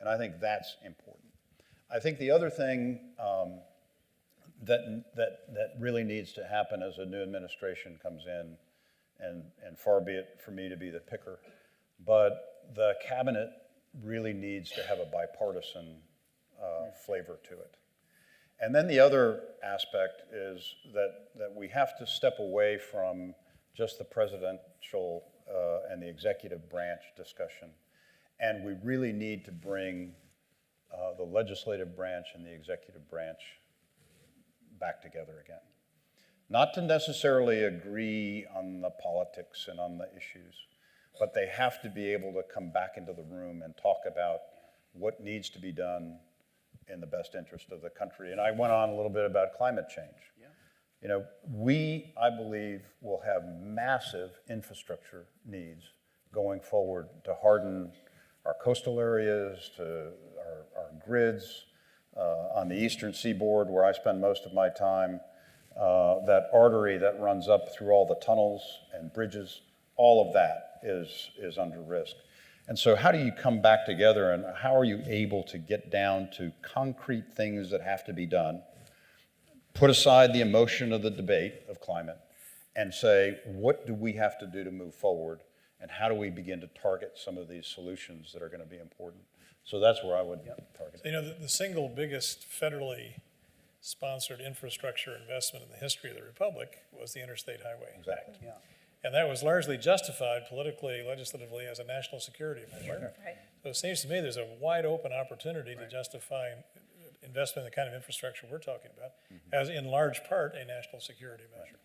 And I think that's important. I think the other thing that really needs to happen as a new administration comes in, and far be it for me to be the picker, but the cabinet really needs to have a bipartisan flavor to it. And then the other aspect is that we have to step away from just the presidential and the executive branch discussion. And we really need to bring the legislative branch and the executive branch back together again. Not to necessarily agree on the politics and on the issues, but they have to be able to come back into the room and talk about what needs to be done in the best interest of the country. And I went on a little bit about climate change. You know, we, I believe, will have massive infrastructure needs going forward to harden our coastal areas, to our grids, on the eastern seaboard where I spend most of my time, that artery that runs up through all the tunnels and bridges, all of that is under risk. And so how do you come back together, and how are you able to get down to concrete things that have to be done, put aside the emotion of the debate of climate, and say, what do we have to do to move forward, and how do we begin to target some of these solutions that are going to be important? So that's where I would target. You know, the single biggest federally sponsored infrastructure investment in the history of the Republic was the interstate highway. Exactly. Yeah. And that was largely justified politically, legislatively, as a national security measure. Right. So it seems to me there's a wide open opportunity to justify investment in the kind of infrastructure we're talking about as in large part a national security measure.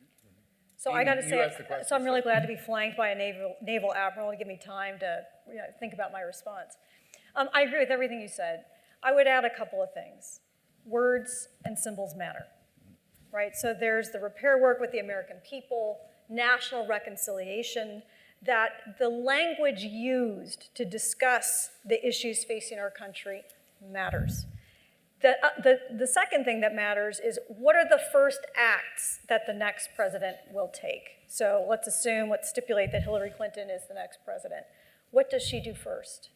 So I got to You say, asked the question, so I'm really glad to be flanked by a naval admiral to give me time to think about my response. I agree with everything you said. I would add a couple of things. Words and symbols matter, right? So there's the repair work with the American people, national reconciliation, that the language used to discuss the issues facing our country matters. The second thing that matters is what are the first acts that the next president will take? So let's stipulate that Hillary Clinton is the next president. What does she do first?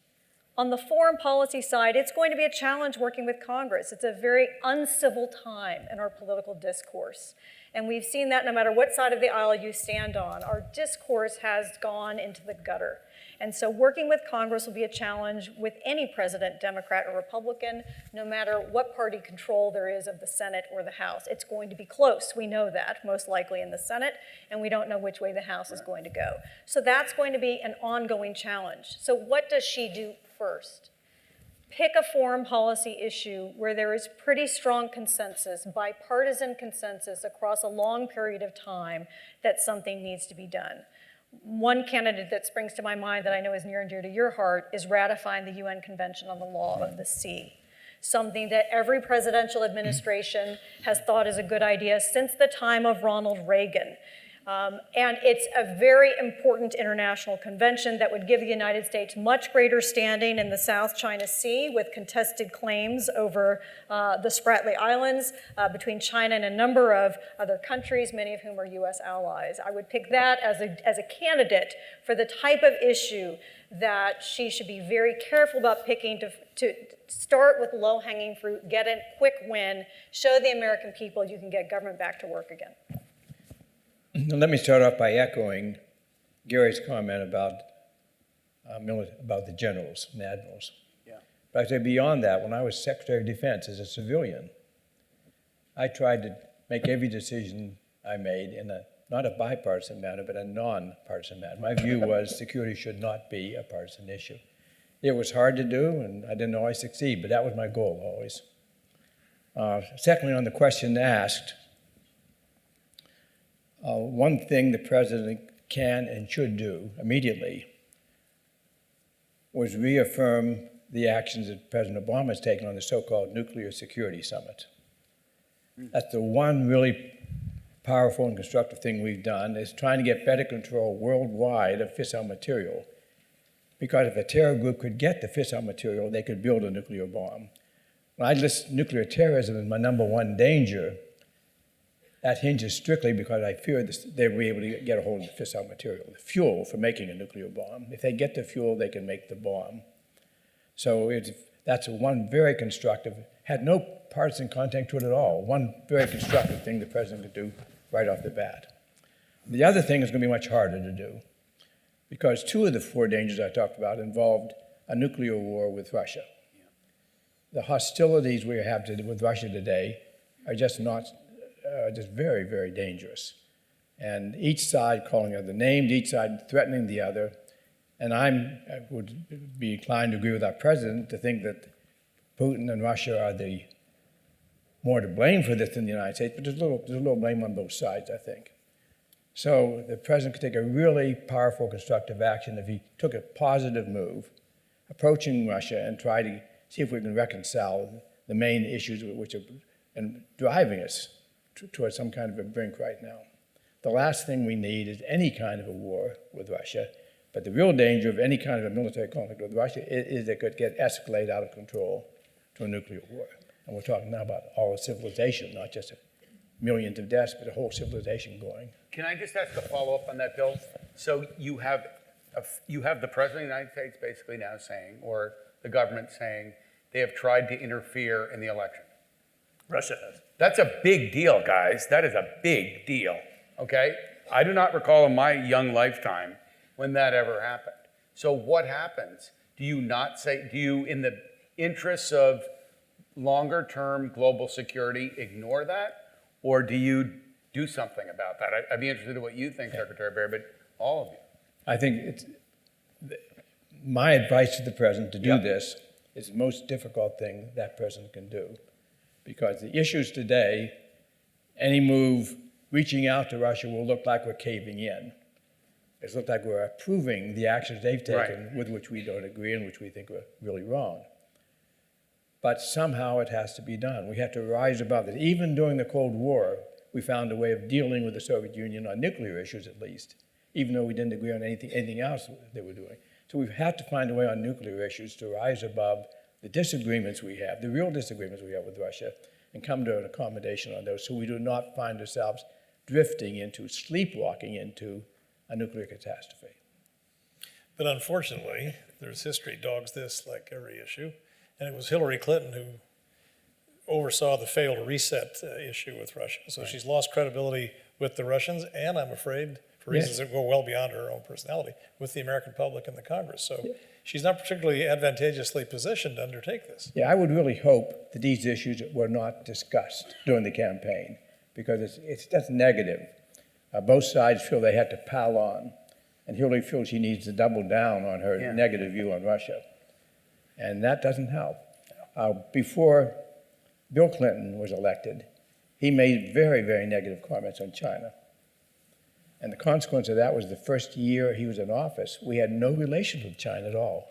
On the foreign policy side, it's going to be a challenge working with Congress. It's a very uncivil time in our political discourse. And we've seen that no matter what side of the aisle you stand on, our discourse has gone into the gutter. And so working with Congress will be a challenge with any president, Democrat or Republican, no matter what party control there is of the Senate or the House. It's going to be close. We know that, most likely in the Senate, and we don't know which way the House is going to go. So that's going to be an ongoing challenge. So what does she do first? Pick a foreign policy issue where there is pretty strong consensus, bipartisan consensus across a long period of time that something needs to be done. One candidate that springs to my mind that I know is near and dear to your heart is ratifying the UN Convention on the Law of the Sea. something that every presidential administration has thought is a good idea since the time of Ronald Reagan. And it's a very important international convention that would give the United States much greater standing in the South China Sea with contested claims over the Spratly Islands between China and a number of other countries, many of whom are US allies. I would pick that as a candidate for the type of issue that she should be very careful about picking to start with low-hanging fruit, get a quick win, show the American people you can get government back to work again. Let me start off by echoing Gary's comment about the generals and admirals. Yeah. But I say beyond that, when I was Secretary of Defense as a civilian, I tried to make every decision I made in not a bipartisan manner, but a non-partisan manner. My view was security should not be a partisan issue. It was hard to do, and I didn't always succeed, but that was my goal always. Secondly, on the question asked, one thing the president can and should do immediately was reaffirm the actions that President Obama has taken on the so-called Nuclear Security Summit. That's the one really powerful and constructive thing we've done, is trying to get better control worldwide of fissile material. Because if a terror group could get the fissile material, they could build a nuclear bomb. When I list nuclear terrorism as my #1 danger, that hinges strictly because I fear they'll be able to get a hold of the fissile material, the fuel for making a nuclear bomb. If they get the fuel, they can make the bomb. So that's one very constructive, had no partisan content to it at all, one very constructive thing the president could do right off the bat. The other thing is going to be much harder to do, because 2 of the 4 dangers I talked about involved a nuclear war with Russia. The hostilities we have with Russia today are just very, very dangerous. And each side calling the other named, each side threatening the other. And I would be inclined to agree with our president to think that Putin and Russia are the more to blame for this than the United States, but there's a little blame on both sides, I think. So the president could take a really powerful constructive action if he took a positive move, approaching Russia and try to see if we can reconcile the main issues which are driving us towards some kind of a brink right now. The last thing we need is any kind of a war with Russia, but the real danger of any kind of a military conflict with Russia is it could get escalated out of control to a nuclear war. And we're talking now about all of civilization, not just millions of deaths, but a whole civilization going. Can I just ask a follow-up on that, Bill? So you have the President of the United States basically now saying, or the government saying, they have tried to interfere in the election. Russia has. That's a big deal, guys. That is a big deal, okay? I do not recall in my young lifetime when that ever happened. So what happens? Do you, in the interests of longer-term global security, ignore that? Or do you do something about that? I'd be interested in what you think, Secretary Barry, but all of you. I think my advice to the president to do this is the most difficult thing that president can do. Because the issues today, any move reaching out to Russia will look like we're caving in. It looks like we're approving the actions they've taken with which we don't agree and which we think are really wrong. But somehow it has to be done. We have to rise above it. Even during the Cold War, we found a way of dealing with the Soviet Union on nuclear issues at least, even though we didn't agree on anything else they were doing. So we've had to find a way on nuclear issues to rise above the disagreements we have, the real disagreements we have with Russia, and come to an accommodation on those so we do not find ourselves sleepwalking into a nuclear catastrophe. But unfortunately, there's history dogs this like every issue. And it was Hillary Clinton who oversaw the failed reset issue with Russia. So she's lost credibility with the Russians, and I'm afraid, for reasons that go well beyond her own personality, with the American public and the Congress. So she's not particularly advantageously positioned to undertake this. Yeah, I would really hope that these issues were not discussed during the campaign, because it's just negative. Both sides feel they had to pile on, and Hillary feels she needs to double down on her negative view on Russia. And that doesn't help. Before Bill Clinton was elected, he made very, very negative comments on China. And the consequence of that was the first year he was in office, we had no relations with China at all.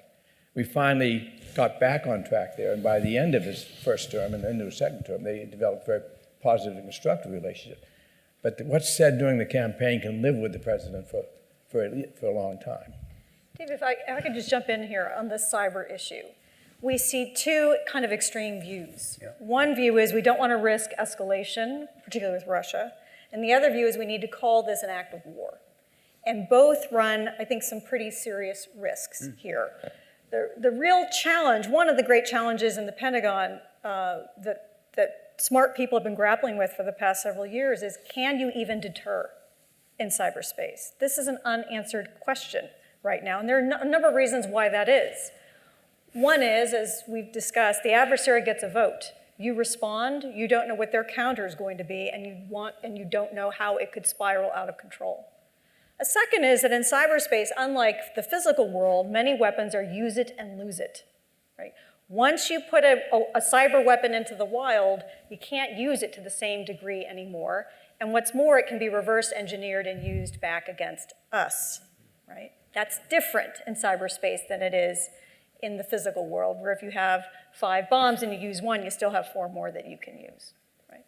we finally got back on track there, and by the end of his first term and then his second term, they developed a very positive and constructive relationship. But what's said during the campaign can live with the president for a long time. Dave, if I could just jump in here on this cyber issue. We see two kind of extreme views. Yeah. One view is we don't want to risk escalation, particularly with Russia. And the other view is we need to call this an act of war. And both run, I think, some pretty serious risks here. The real challenge, one of the great challenges in the Pentagon that smart people have been grappling with for the past several years is, can you even deter in cyberspace? This is an unanswered question right now, and there are a number of reasons why that is. One is, as we've discussed, the adversary gets a vote. You respond, you don't know what their counter is going to be, and you don't know how it could spiral out of control. A second is that in cyberspace, unlike the physical world, many weapons are use it and lose it, right? Once you put a cyber weapon into the wild, you can't use it to the same degree anymore. And what's more, it can be reverse engineered and used back against us, right? That's different in cyberspace than it is in the physical world, where if you have 5 bombs and you use one, you still have 4 more that you can use, right?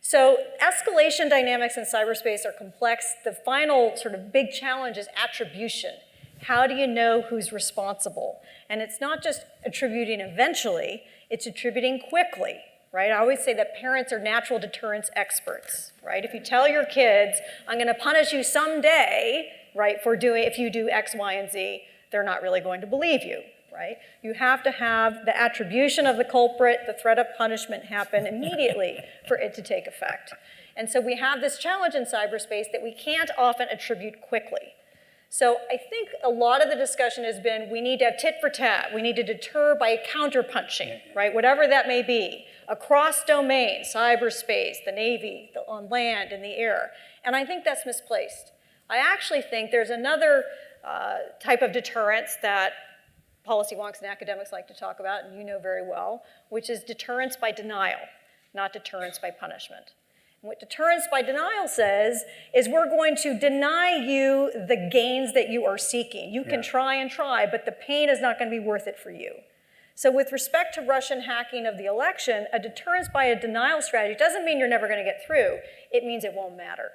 So escalation dynamics in cyberspace are complex. The final sort of big challenge is attribution. How do you know who's responsible? And it's not just attributing eventually, it's attributing quickly, right? I always say that parents are natural deterrence experts, right? If you tell your kids, I'm gonna punish you someday, right, if you do X, Y, and Z, they're not really going to believe you, right? You have to have the attribution of the culprit, the threat of punishment happen immediately for it to take effect. And so we have this challenge in cyberspace that we can't often attribute quickly. So I think a lot of the discussion has been, we need to have tit for tat. We need to deter by counterpunching, right? Whatever that may be, across domains, cyberspace, the Navy, on land, in the air. And I think that's misplaced. I actually think there's another type of deterrence that policy wonks and academics like to talk about, and you know very well, which is deterrence by denial, not deterrence by punishment. And what deterrence by denial says is we're going to deny you the gains that you are seeking. You can try and try, but the pain is not going to be worth it for you. So with respect to Russian hacking of the election, a deterrence by a denial strategy doesn't mean you're never going to get through. It means it won't matter.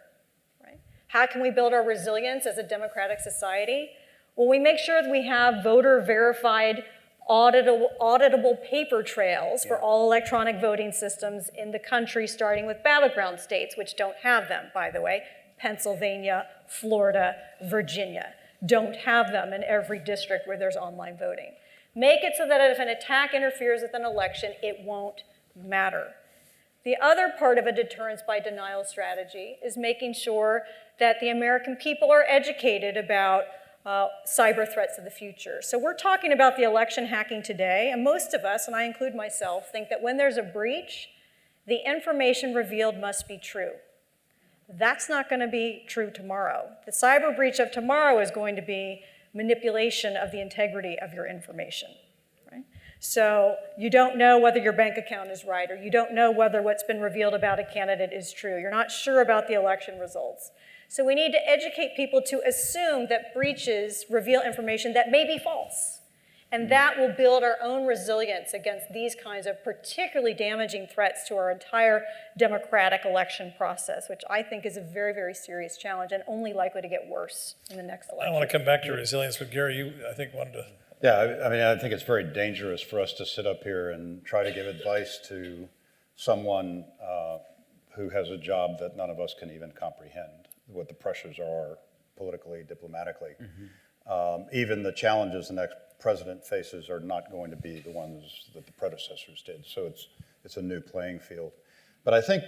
Right? How can we build our resilience as a democratic society? Well, we make sure that we have voter-verified, auditable paper trails for all electronic voting systems in the country, starting with battleground states, which don't have them, by the way. Pennsylvania, Florida, Virginia don't have them in every district where there's online voting. Make it so that if an attack interferes with an election, it won't matter. The other part of a deterrence by denial strategy is making sure that the American people are educated about cyber threats of the future. So we're talking about the election hacking today, and most of us, and I include myself, think that when there's a breach, the information revealed must be true. That's not going to be true tomorrow. The cyber breach of tomorrow is going to be manipulation of the integrity of your information. Right? So you don't know whether your bank account is right, or you don't know whether what's been revealed about a candidate is true. You're not sure about the election results. So we need to educate people to assume that breaches reveal information that may be false. And that will build our own resilience against these kinds of particularly damaging threats to our entire democratic election process, which I think is a very, very serious challenge and only likely to get worse in the next election. I want to come back to resilience, but Gary, you, I think, wanted to. Yeah, I mean, I think it's very dangerous for us to sit up here and try to give advice to someone who has a job that none of us can even comprehend, what the pressures are politically, diplomatically. Even the challenges the next president faces are not going to be the ones that the predecessors did. So it's a new playing field. But I think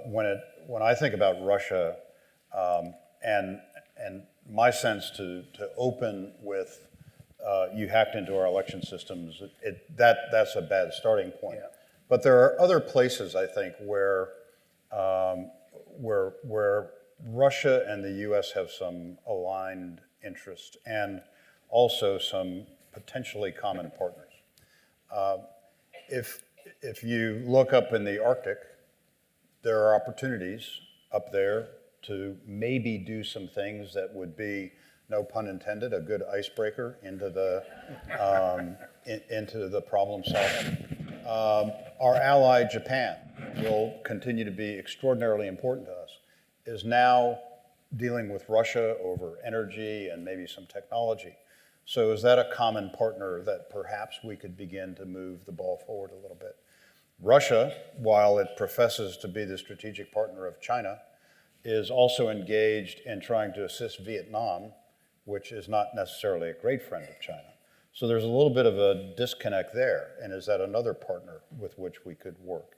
when I think about Russia and my sense to open with you hacked into our election systems, that's a bad starting point. Yeah. But there are other places, I think, where Russia and the U.S. have some aligned interest and also some potentially common partners. If you look up in the Arctic, there are opportunities up there to maybe do some things that would be no pun intended, a good icebreaker into the problem solving. Our ally, Japan, will continue to be extraordinarily important to us, is now dealing with Russia over energy and maybe some technology. So is that a common partner that perhaps we could begin to move the ball forward a little bit? Russia, while it professes to be the strategic partner of China, is also engaged in trying to assist Vietnam, which is not necessarily a great friend of China. So there's a little bit of a disconnect there, and is that another partner with which we could work?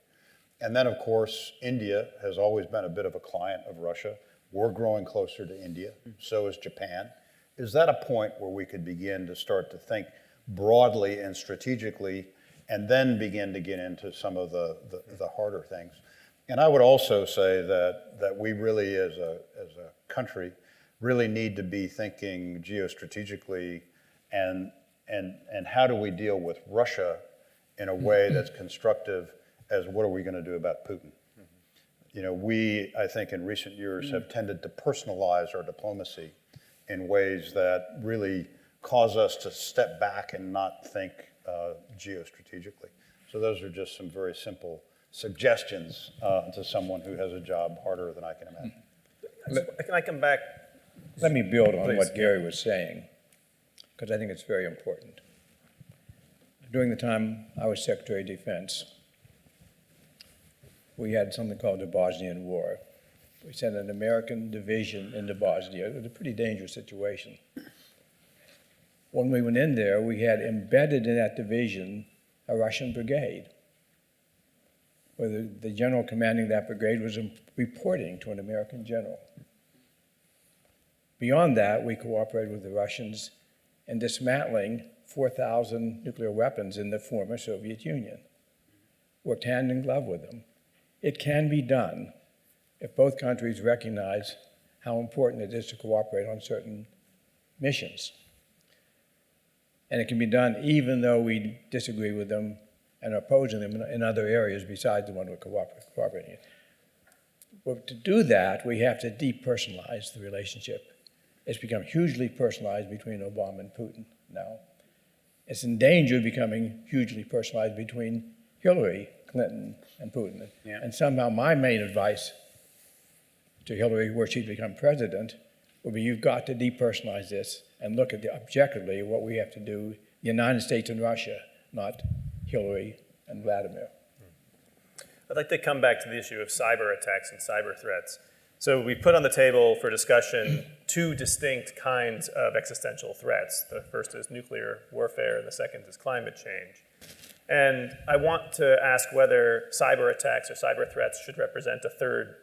And then, of course, India has always been a bit of a client of Russia. We're growing closer to India, so is Japan. Is that a point where we could begin to start to think broadly and strategically, and then begin to get into some of the harder things? And I would also say that we really, as a country, really need to be thinking geostrategically and how do we deal with Russia in a way that's constructive as what are we going to do about Putin? You know, we, I think in recent years have tended to personalize our diplomacy in ways that really cause us to step back and not think geostrategically. So those are just some very simple suggestions to someone who has a job harder than I can imagine. Can I come back? Let me build on Please. what Gary was saying, because I think it's very important. During the time I was Secretary of Defense, we had something called the Bosnian War. We sent an American division into Bosnia. It was a pretty dangerous situation. When we went in there, we had embedded in that division a Russian brigade, where the general commanding that brigade was reporting to an American general. Beyond that, we cooperated with the Russians in dismantling 4,000 nuclear weapons in the former Soviet Union. Worked hand in glove with them. It can be done if both countries recognize how important it is to cooperate on certain missions. And it can be done even though we disagree with them and are opposing them in other areas besides the one we're cooperating in. But to do that, we have to depersonalize the relationship. It's become hugely personalized between Obama and Putin now. It's in danger of becoming hugely personalized between Hillary Clinton and Putin. Yeah. And somehow my main advice to Hillary, were she to become president, would be you've got to depersonalize this and look at objectively what we have to do, the United States and Russia, not Hillary and Vladimir. I'd like to come back to the issue of cyber attacks and cyber threats. So we put on the table for discussion two distinct kinds of existential threats. The first is nuclear warfare, and the second is climate change. And I want to ask whether cyber attacks or cyber threats should represent a third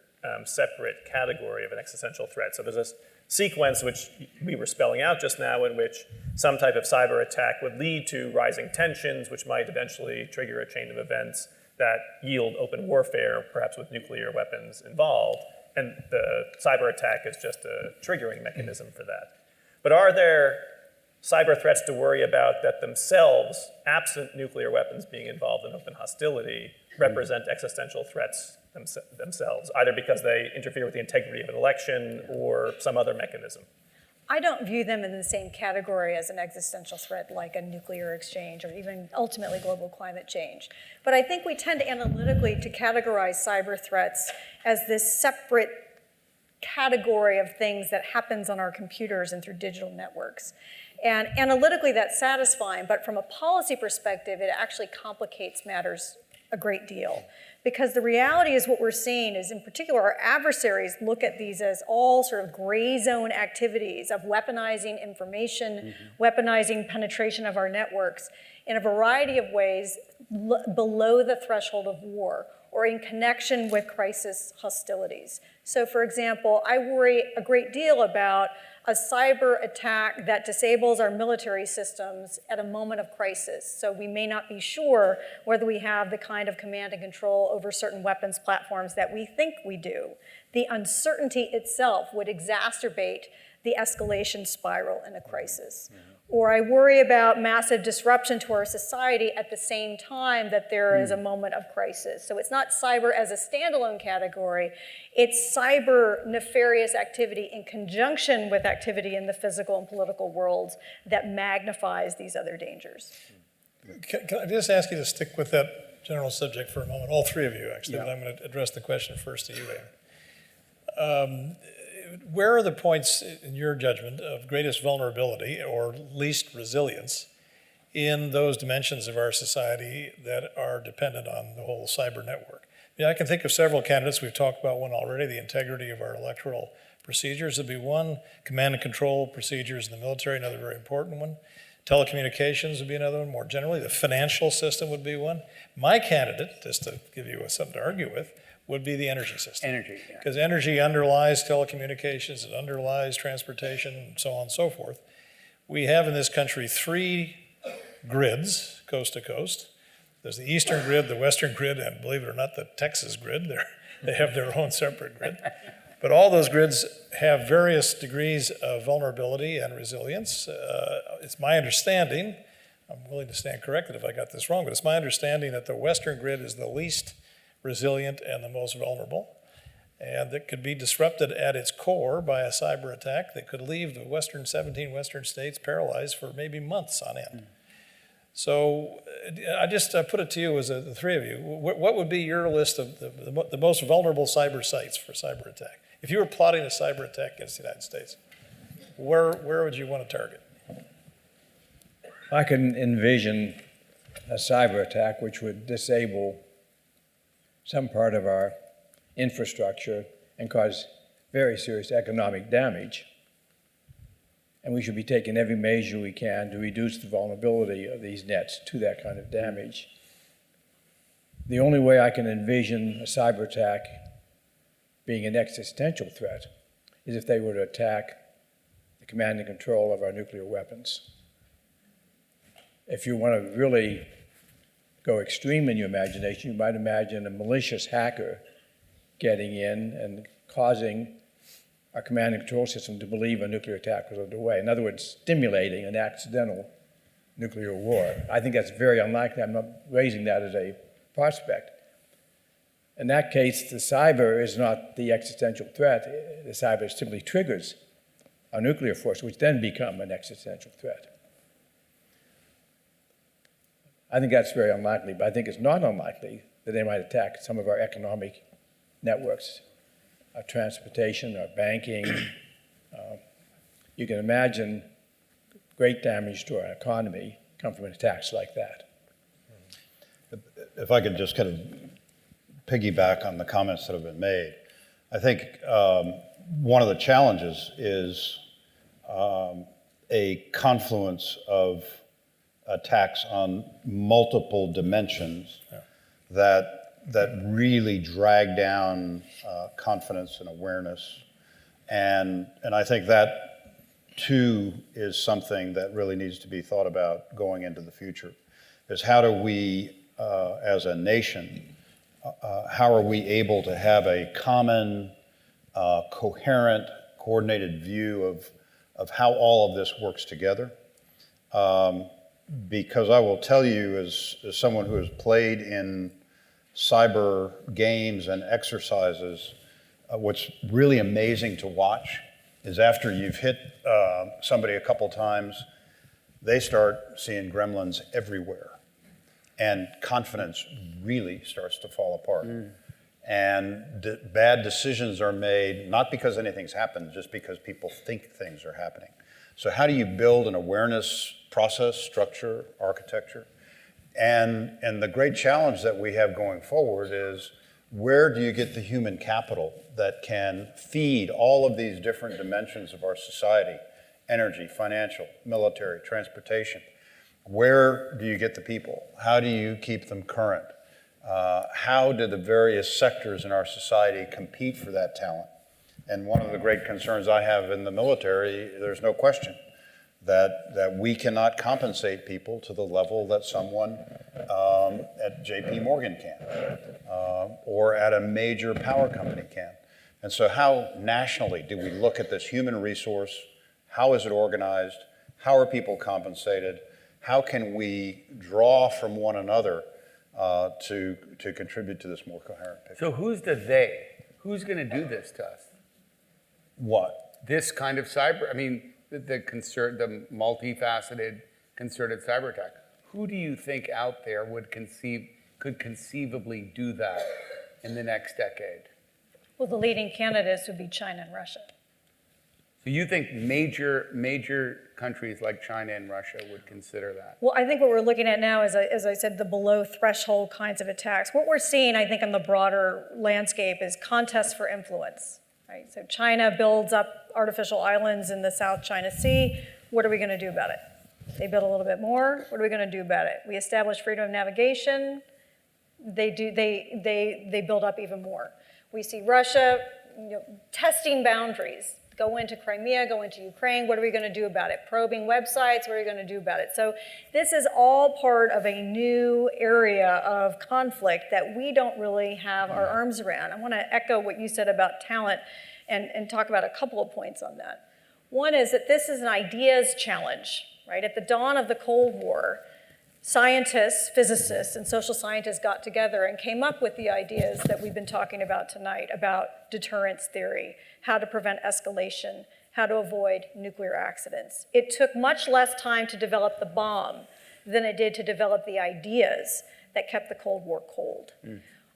separate category of an existential threat. So there's a sequence which we were spelling out just now in which some type of cyber attack would lead to rising tensions, which might eventually trigger a chain of events that yield open warfare, perhaps with nuclear weapons involved. And the cyber attack is just a triggering mechanism for that. But are there cyber threats to worry about that themselves, absent nuclear weapons being involved in open hostility, represent existential threats themselves, either because they interfere with the integrity of an election or some other mechanism? I don't view them in the same category as an existential threat like a nuclear exchange or even ultimately global climate change. But I think we tend to analytically to categorize cyber threats as this separate category of things that happens on our computers and through digital networks. And analytically that's satisfying, but from a policy perspective, it actually complicates matters a great deal. Because the reality is what we're seeing is, in particular, our adversaries look at these as all sort of gray zone activities of weaponizing information, weaponizing penetration of our networks in a variety of ways below the threshold of war or in connection with crisis hostilities. So, for example, I worry a great deal about a cyber attack that disables our military systems at a moment of crisis. So we may not be sure whether we have the kind of command and control over certain weapons platforms that we think we do. The uncertainty itself would exacerbate the escalation spiral in a crisis. Or I worry about massive disruption to our society at the same time that there is a moment of crisis. So it's not cyber as a standalone category, it's cyber nefarious activity in conjunction with activity in the physical and political worlds that magnifies these other dangers. Can I just ask you to stick with that general subject for a moment, all three of you actually, but I'm going to address the question first to you, Anne. Where are the points, in your judgment, of greatest vulnerability or least resilience in those dimensions of our society that are dependent on the whole cyber network? I can think of several candidates. We've talked about one already, the integrity of our electoral procedures would be one. Command and control procedures in the military, another very important one. Telecommunications would be another one. More generally, the financial system would be one. My candidate, just to give you something to argue with, would be the energy system. Energy, yeah. Because energy underlies telecommunications, it underlies transportation, and so on and so forth. We have in this country 3 grids, coast to coast. There's the eastern grid, the western grid, and believe it or not, the Texas grid. They have their own separate grid. But all those grids have various degrees of vulnerability and resilience. It's my understanding, I'm willing to stand corrected if I got this wrong, but it's my understanding that the western grid is the least resilient and the most vulnerable, and that could be disrupted at its core by a cyber attack that could leave the 17 western states paralyzed for maybe months on end. So I just put it to you as the three of you, what would be your list of the most vulnerable cyber sites for cyber attack? If you were plotting a cyber attack against the United States, where would you want to target? I can envision a cyber attack which would disable some part of our infrastructure and cause very serious economic damage. And we should be taking every measure we can to reduce the vulnerability of these nets to that kind of damage. The only way I can envision a cyber attack being an existential threat is if they were to attack the command and control of our nuclear weapons. If you want to really go extreme in your imagination, you might imagine a malicious hacker getting in and causing our command and control system to believe a nuclear attack was underway. In other words, stimulating an accidental nuclear war. I think that's very unlikely. I'm not raising that as a prospect. In that case, the cyber is not the existential threat. The cyber simply triggers a nuclear force, which then become an existential threat. I think that's very unlikely, but I think it's not unlikely that they might attack some of our economic networks, our transportation, our banking. You can imagine great damage to our economy come from attacks like that. If I could just kind of piggyback on the comments that have been made, I think one of the challenges is a confluence of attacks on multiple dimensions that really drag down confidence and awareness. And I think that, too, is something that really needs to be thought about going into the future, is how do we, as a nation, how are we able to have a common, coherent, coordinated view of how all of this works together? Because I will tell you, as someone who has played in cyber games and exercises, what's really amazing to watch is after you've hit somebody a couple times, they start seeing gremlins everywhere. And confidence really starts to fall apart. And bad decisions are made, not because anything's happened, just because people think things are happening. So how do you build an awareness process, structure, architecture? And the great challenge that we have going forward is, where do you get the human capital that can feed all of these different dimensions of our society? Energy, financial, military, transportation. Where do you get the people? How do you keep them current? How do the various sectors in our society compete for that talent? And one of the great concerns I have in the military, there's no question that we cannot compensate people to the level that someone at JP Morgan can, or at a major power company can. And so how nationally do we look at this human resource How is it organized? How are people compensated? How can we draw from one another to contribute to this more coherent picture? So who's the they? Who's going to do this to us? What? This kind of cyber, I mean, the multifaceted, concerted cyber attack. Who do you think out there could conceivably do that in the next decade? Well, the leading candidates would be China and Russia. So you think major countries like China and Russia would consider that? Well, I think what we're looking at now is, as I said, the below threshold kinds of attacks. What we're seeing, I think, in the broader landscape is contests for influence. Right? So China builds up artificial islands in the South China Sea. What are we going to do about it? They build a little bit more. What are we going to do about it? We establish freedom of navigation. They build up even more. We see Russia, testing boundaries. Go into Crimea, go into Ukraine. What are we going to do about it? Probing websites. What are we going to do about it? So this is all part of a new area of conflict that we don't really have our arms around. I want to echo what you said about talent and talk about a couple of points on that. One is that this is an ideas challenge, right? At the dawn of the Cold War, scientists, physicists, and social scientists got together and came up with the ideas that we've been talking about tonight about deterrence theory, how to prevent escalation, how to avoid nuclear accidents. It took much less time to develop the bomb than it did to develop the ideas that kept the Cold War cold.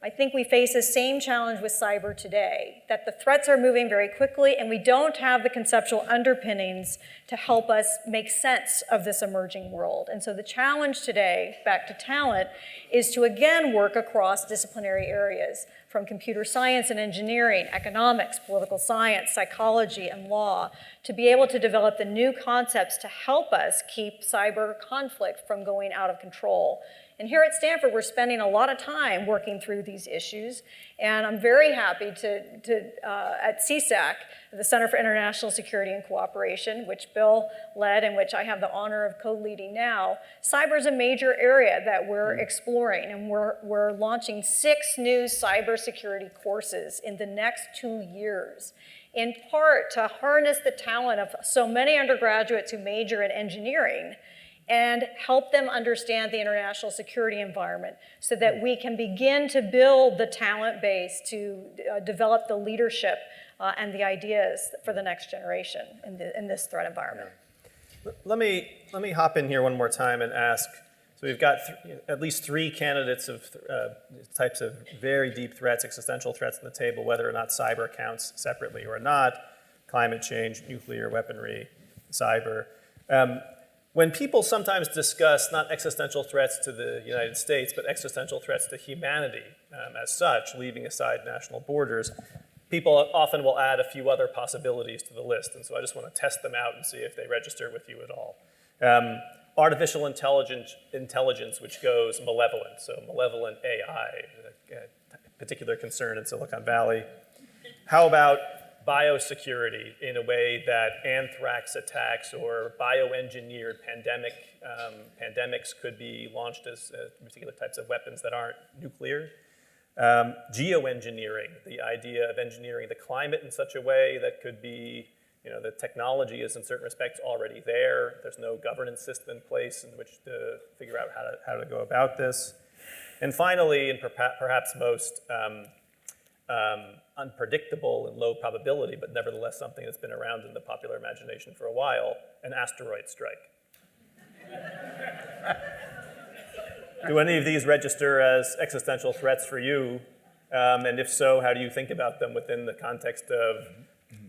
I think we face the same challenge with cyber today, that the threats are moving very quickly and we don't have the conceptual underpinnings to help us make sense of this emerging world. And so the challenge today, back to talent, is to again work across disciplinary areas, from computer science and engineering, economics, political science, psychology, and law, to be able to develop the new concepts to help us keep cyber conflict from going out of control. And here at Stanford, we're spending a lot of time working through these issues. And I'm very happy at CSAC, the Center for International Security and Cooperation, which Bill led and which I have the honor of co-leading now, cyber is a major area that we're exploring. And we're launching 6 new cybersecurity courses in the next 2 years, in part to harness the talent of so many undergraduates who major in engineering and help them understand the international security environment so that we can begin to build the talent base to develop the leadership and the ideas for the next generation in this threat environment. Let me hop in here one more time and ask, so we've got at least 3 candidates of types of very deep threats, existential threats on the table, whether or not cyber counts separately or not, climate change, nuclear weaponry, cyber. When people sometimes discuss not existential threats to the United States, but existential threats to humanity as such, leaving aside national borders, people often will add a few other possibilities to the list. And so I just want to test them out and see if they register with you at all. Artificial intelligence, which goes malevolent, so malevolent AI, a particular concern in Silicon Valley. How about biosecurity in a way that anthrax attacks or bioengineered pandemics could be launched as particular types of weapons that aren't nuclear. Geoengineering, the idea of engineering the climate in such a way that could be, the technology is in certain respects already there. There's no governance system in place in which to figure out how to go about this. And finally, and perhaps most unpredictable and low probability, but nevertheless something that's been around in the popular imagination for a while, an asteroid strike. Do any of these register as existential threats for you? And if so, how do you think about them within the context of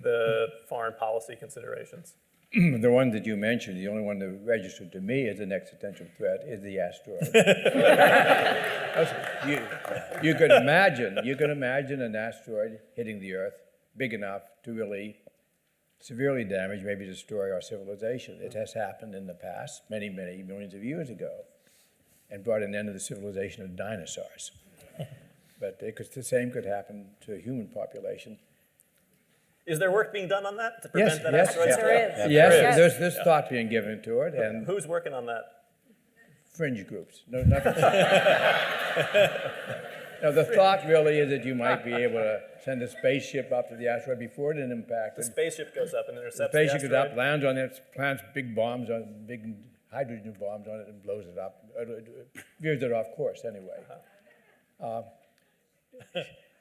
the foreign policy considerations? The one that you mentioned, the only one that registered to me as an existential threat is the asteroid. you can imagine an asteroid hitting the Earth big enough to really severely damage, maybe destroy our civilization. It has happened in the past, many, many millions of years ago, and brought an end to the civilization of dinosaurs. But the same could happen to a human population. Is there work being done on that to prevent that asteroid Yes, strike? there is. Yes, there's thought being given to it, and Who's working on that? fringe groups. No, nothing. Now, the thought really is that you might be able to send a spaceship up to the asteroid before it impacts. The spaceship goes up and The intercepts spaceship the goes up, asteroid. lands on it, plants big bombs on big hydrogen bombs on it, and blows it up. Veers it off course anyway.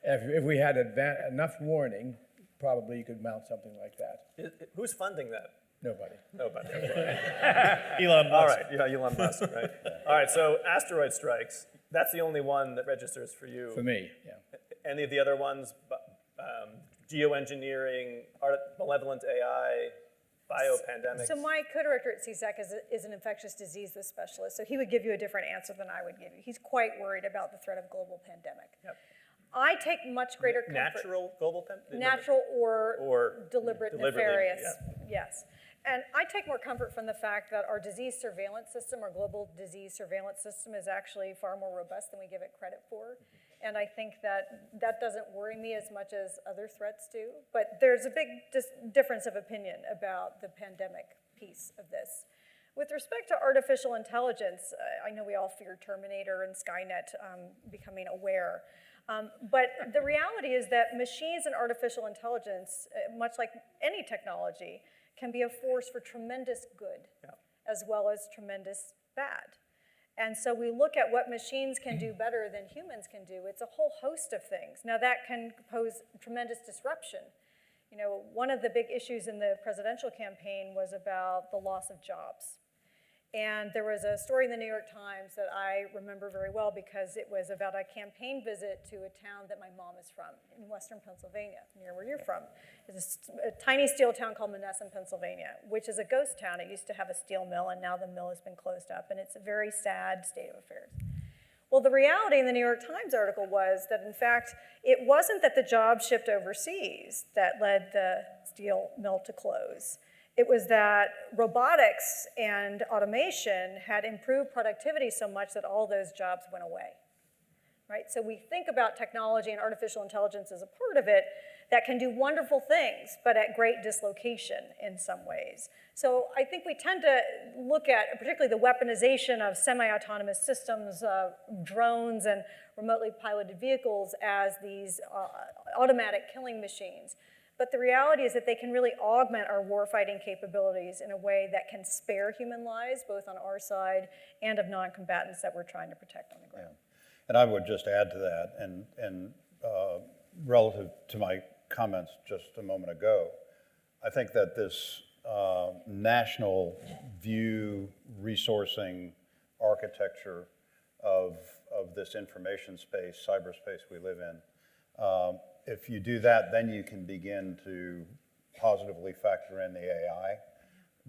If we had enough warning, probably you could mount something like that. Who's funding that? Nobody. Nobody. Elon Musk. All right, yeah, Elon Musk, right? All right, so asteroid strikes, that's the only one that registers for you. For me, yeah. Any of the other ones, geoengineering, malevolent AI, biopandemics? So my co-director at CSEC is an infectious diseases specialist, so he would give you a different answer than I would give you. He's quite worried about the threat of global pandemic. Yep. I take much greater comfort. Natural global pandemic? Natural or deliberate, deliberately, nefarious, yeah. yes. And I take more comfort from the fact that our disease surveillance system, our global disease surveillance system is actually far more robust than we give it credit for. And I think that doesn't worry me as much as other threats do. But there's a big difference of opinion about the pandemic piece of this. With respect to artificial intelligence, I know we all fear Terminator and Skynet becoming aware. But the reality is that machines and artificial intelligence, much like any technology, can be a force for tremendous good, as well as tremendous bad. And so we look at what machines can do better than humans can do. It's a whole host of things. Now that can pose tremendous disruption. You know, one of the big issues in the presidential campaign was about the loss of jobs. And there was a story in the New York Times that I remember very well because it was about a campaign visit to a town that my mom is from in western Pennsylvania, near where you're from. It's a tiny steel town called Monessen, Pennsylvania, which is a ghost town. It used to have a steel mill, and now the mill has been closed up, and it's a very sad state of affairs. Well, the reality in the New York Times article was that, in fact, it wasn't that the jobs shipped overseas that led the steel mill to close. It was that robotics and automation had improved productivity so much that all those jobs went away, right? So we think about technology and artificial intelligence as a part of it that can do wonderful things, but at great dislocation in some ways. So I think we tend to look at particularly the weaponization of semi-autonomous systems, drones and remotely piloted vehicles as these automatic killing machines. But the reality is that they can really augment our warfighting capabilities in a way that can spare human lives, both on our side and of non-combatants that we're trying to protect on the ground. Yeah. And I would just add to that, and relative to my comments just a moment ago, I think that this national view resourcing architecture of this information space, cyberspace we live in, if you do that, then you can begin to positively factor in the AI,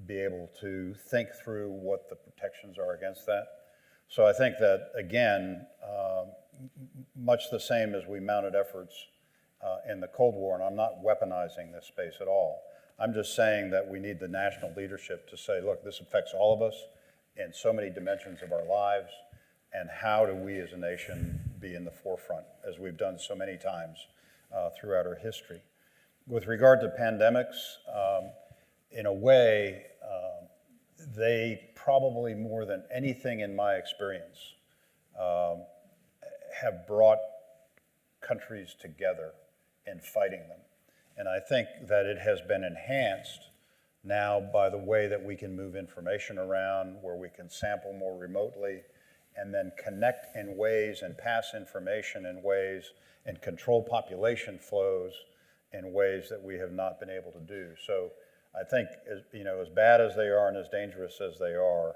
be able to think through what the protections are against that. So I think that, again, much the same as we mounted efforts in the Cold War, and I'm not weaponizing this space at all. I'm just saying that we need the national leadership to say, look, this affects all of us in so many dimensions of our lives, and how do we as a nation be in the forefront, as we've done so many times throughout our history. With regard to pandemics, in a way, they probably more than anything in my experience have brought countries together in fighting them. And I think that it has been enhanced now by the way that we can move information around, where we can sample more remotely, and then connect in ways and pass information in ways and control population flows in ways that we have not been able to do. So I think, as bad as they are and as dangerous as they are,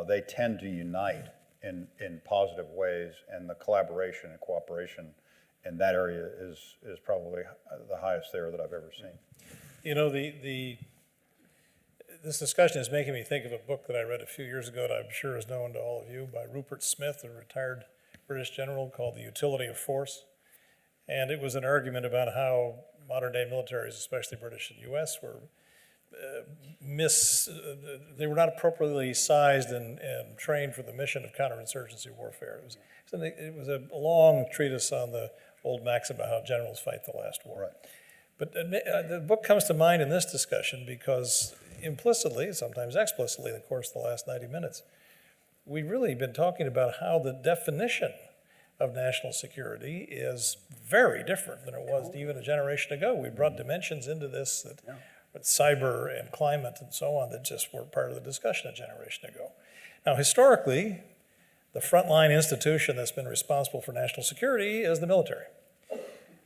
they tend to unite in positive ways, and the collaboration and cooperation in that area is probably the highest there that I've ever seen. You know, this discussion is making me think of a book that I read a few years ago that I'm sure is known to all of you, by Rupert Smith, a retired British general, called The Utility of Force. And it was an argument about how modern day militaries, especially British and US, were they were not appropriately sized and trained for the mission of counterinsurgency warfare. It was a long treatise on the old maxim about how generals fight the last war. Right. But the book comes to mind in this discussion because implicitly, sometimes explicitly, in the course of the last 90 minutes, we've really been talking about how the definition of national security is very different than it was even a generation ago. We brought dimensions into this that with cyber and climate and so on that just weren't part of the discussion a generation ago. Now, historically, the frontline institution that's been responsible for national security is the military.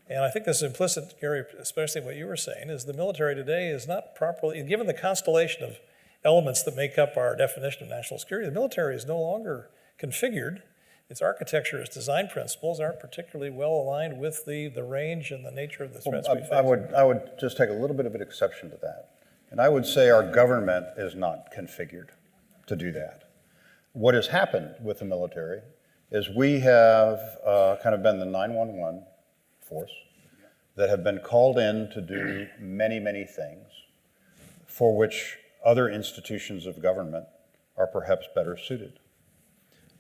And I think this is implicit, Gary, especially what you were saying, is the military today is not properly, given the constellation of elements that make up our definition of national security, the military is no longer configured. Its architecture, its design principles aren't particularly well aligned with the range and the nature of the threats we face. I would just take a little bit of an exception to that. And I would say our government is not configured to do that. What has happened with the military is we have kind of been the 911 force that have been called in to do many, many things for which other institutions of government are perhaps better suited.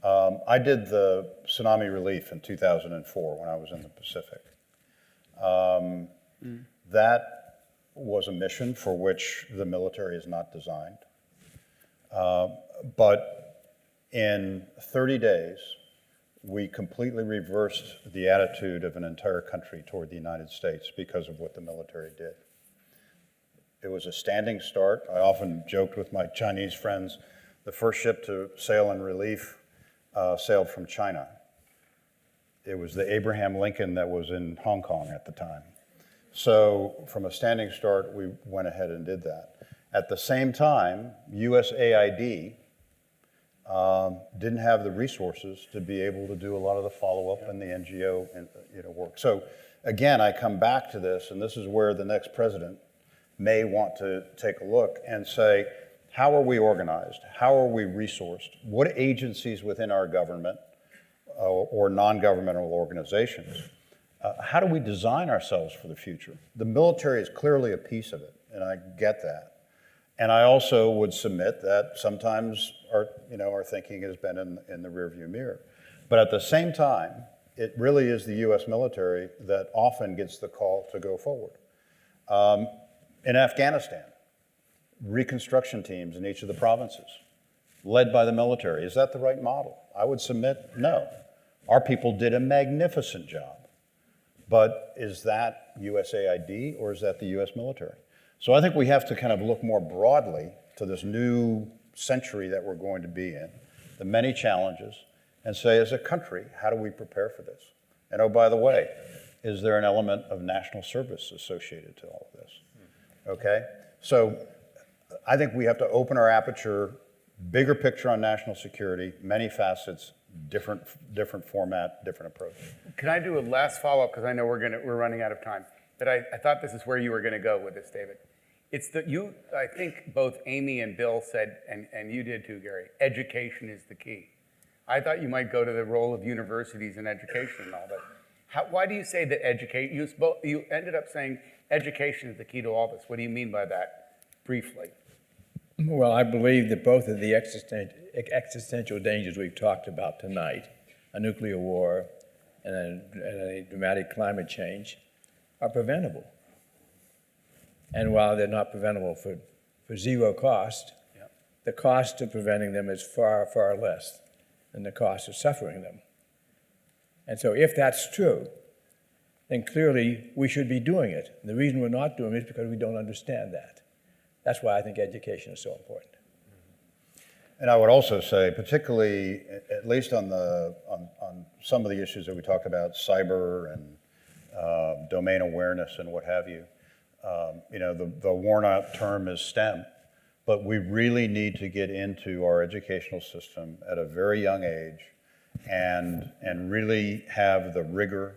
I did the tsunami relief in 2004 when I was in the Pacific. That was a mission for which the military is not designed. But in 30 days, we completely reversed the attitude of an entire country toward the United States because of what the military did. It was a standing start. I often joked with my Chinese friends, the first ship to sail in relief sailed from China. It was the Abraham Lincoln that was in Hong Kong at the time. So from a standing start, we went ahead and did that. At the same time, USAID didn't have the resources to be able to do a lot of the follow-up and the NGO work. So again, I come back to this, and this is where the next president may want to take a look and say, how are we organized? How are we resourced? What agencies within our government or non-governmental organizations, how do we design ourselves for the future? The military is clearly a piece of it, and I get that. And I also would submit that sometimes our thinking has been in the rearview mirror. But at the same time, it really is the US military that often gets the call to go forward. In Afghanistan, reconstruction teams in each of the provinces, led by the military. Is that the right model? I would submit no. Our people did a magnificent job. But is that USAID or is that the US military? So I think we have to kind of look more broadly to this new century that we're going to be in, the many challenges, and say, as a country, how do we prepare for this? And oh, by the way, is there an element of national service associated to all of this? Okay? So I think we have to open our aperture, bigger picture on national security, many facets, different format, different approach. Can I do a last follow-up, because I know we're running out of time, but I thought this is where you were going to go with this, David. It's that I think both Amy and Bill said, and you did too, Gary, education is the key. I thought you might go to the role of universities and education and all that. Why do you say that education, you ended up saying education is the key to all this. What do you mean by that, briefly? Well, I believe that both of the existential dangers we've talked about tonight, a nuclear war and a dramatic climate change, are preventable. And while they're not preventable for zero cost, the cost of preventing them is far, far less than the cost of suffering them. And so if that's true, then clearly we should be doing it. And the reason we're not doing it is because we don't understand that. That's why I think education is so important. And I would also say, particularly, at least on some of the issues that we talked about, cyber and domain awareness and what have you, the worn-out term is STEM, but we really need to get into our educational system at a very young age and really have the rigor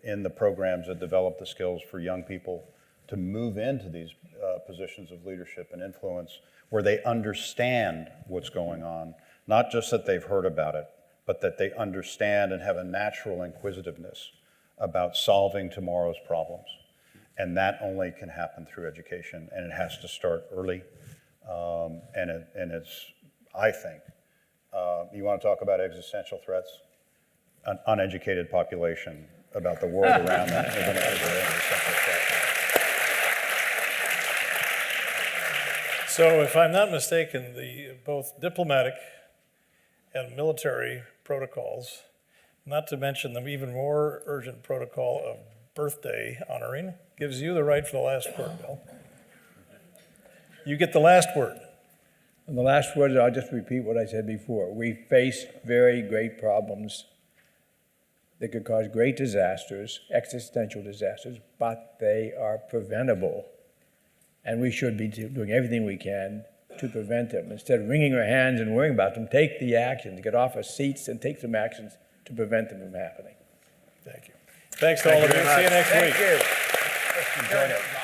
in the programs that develop the skills for young people to move into these positions of leadership and influence where they understand what's going on, not just that they've heard about it, but that they understand and have a natural inquisitiveness about solving tomorrow's problems. And that only can happen through education, and it has to start early. And it's, I think, you want to talk about existential threats? An uneducated population about the world around them is an existential threat. So if I'm not mistaken, both diplomatic and military protocols, not to mention the even more urgent protocol of birthday honoring, gives you the right for the last word, Bill. You get the last word. And the last word, I'll just repeat what I said before. We face very great problems that could cause great disasters, existential disasters, but they are preventable. And we should be doing everything we can to prevent them. Instead of wringing our hands and worrying about them, take the actions, get off our seats and take some actions to prevent them from happening. Thank you. Thanks to all of you. See you next week. Thank you. Enjoyed it.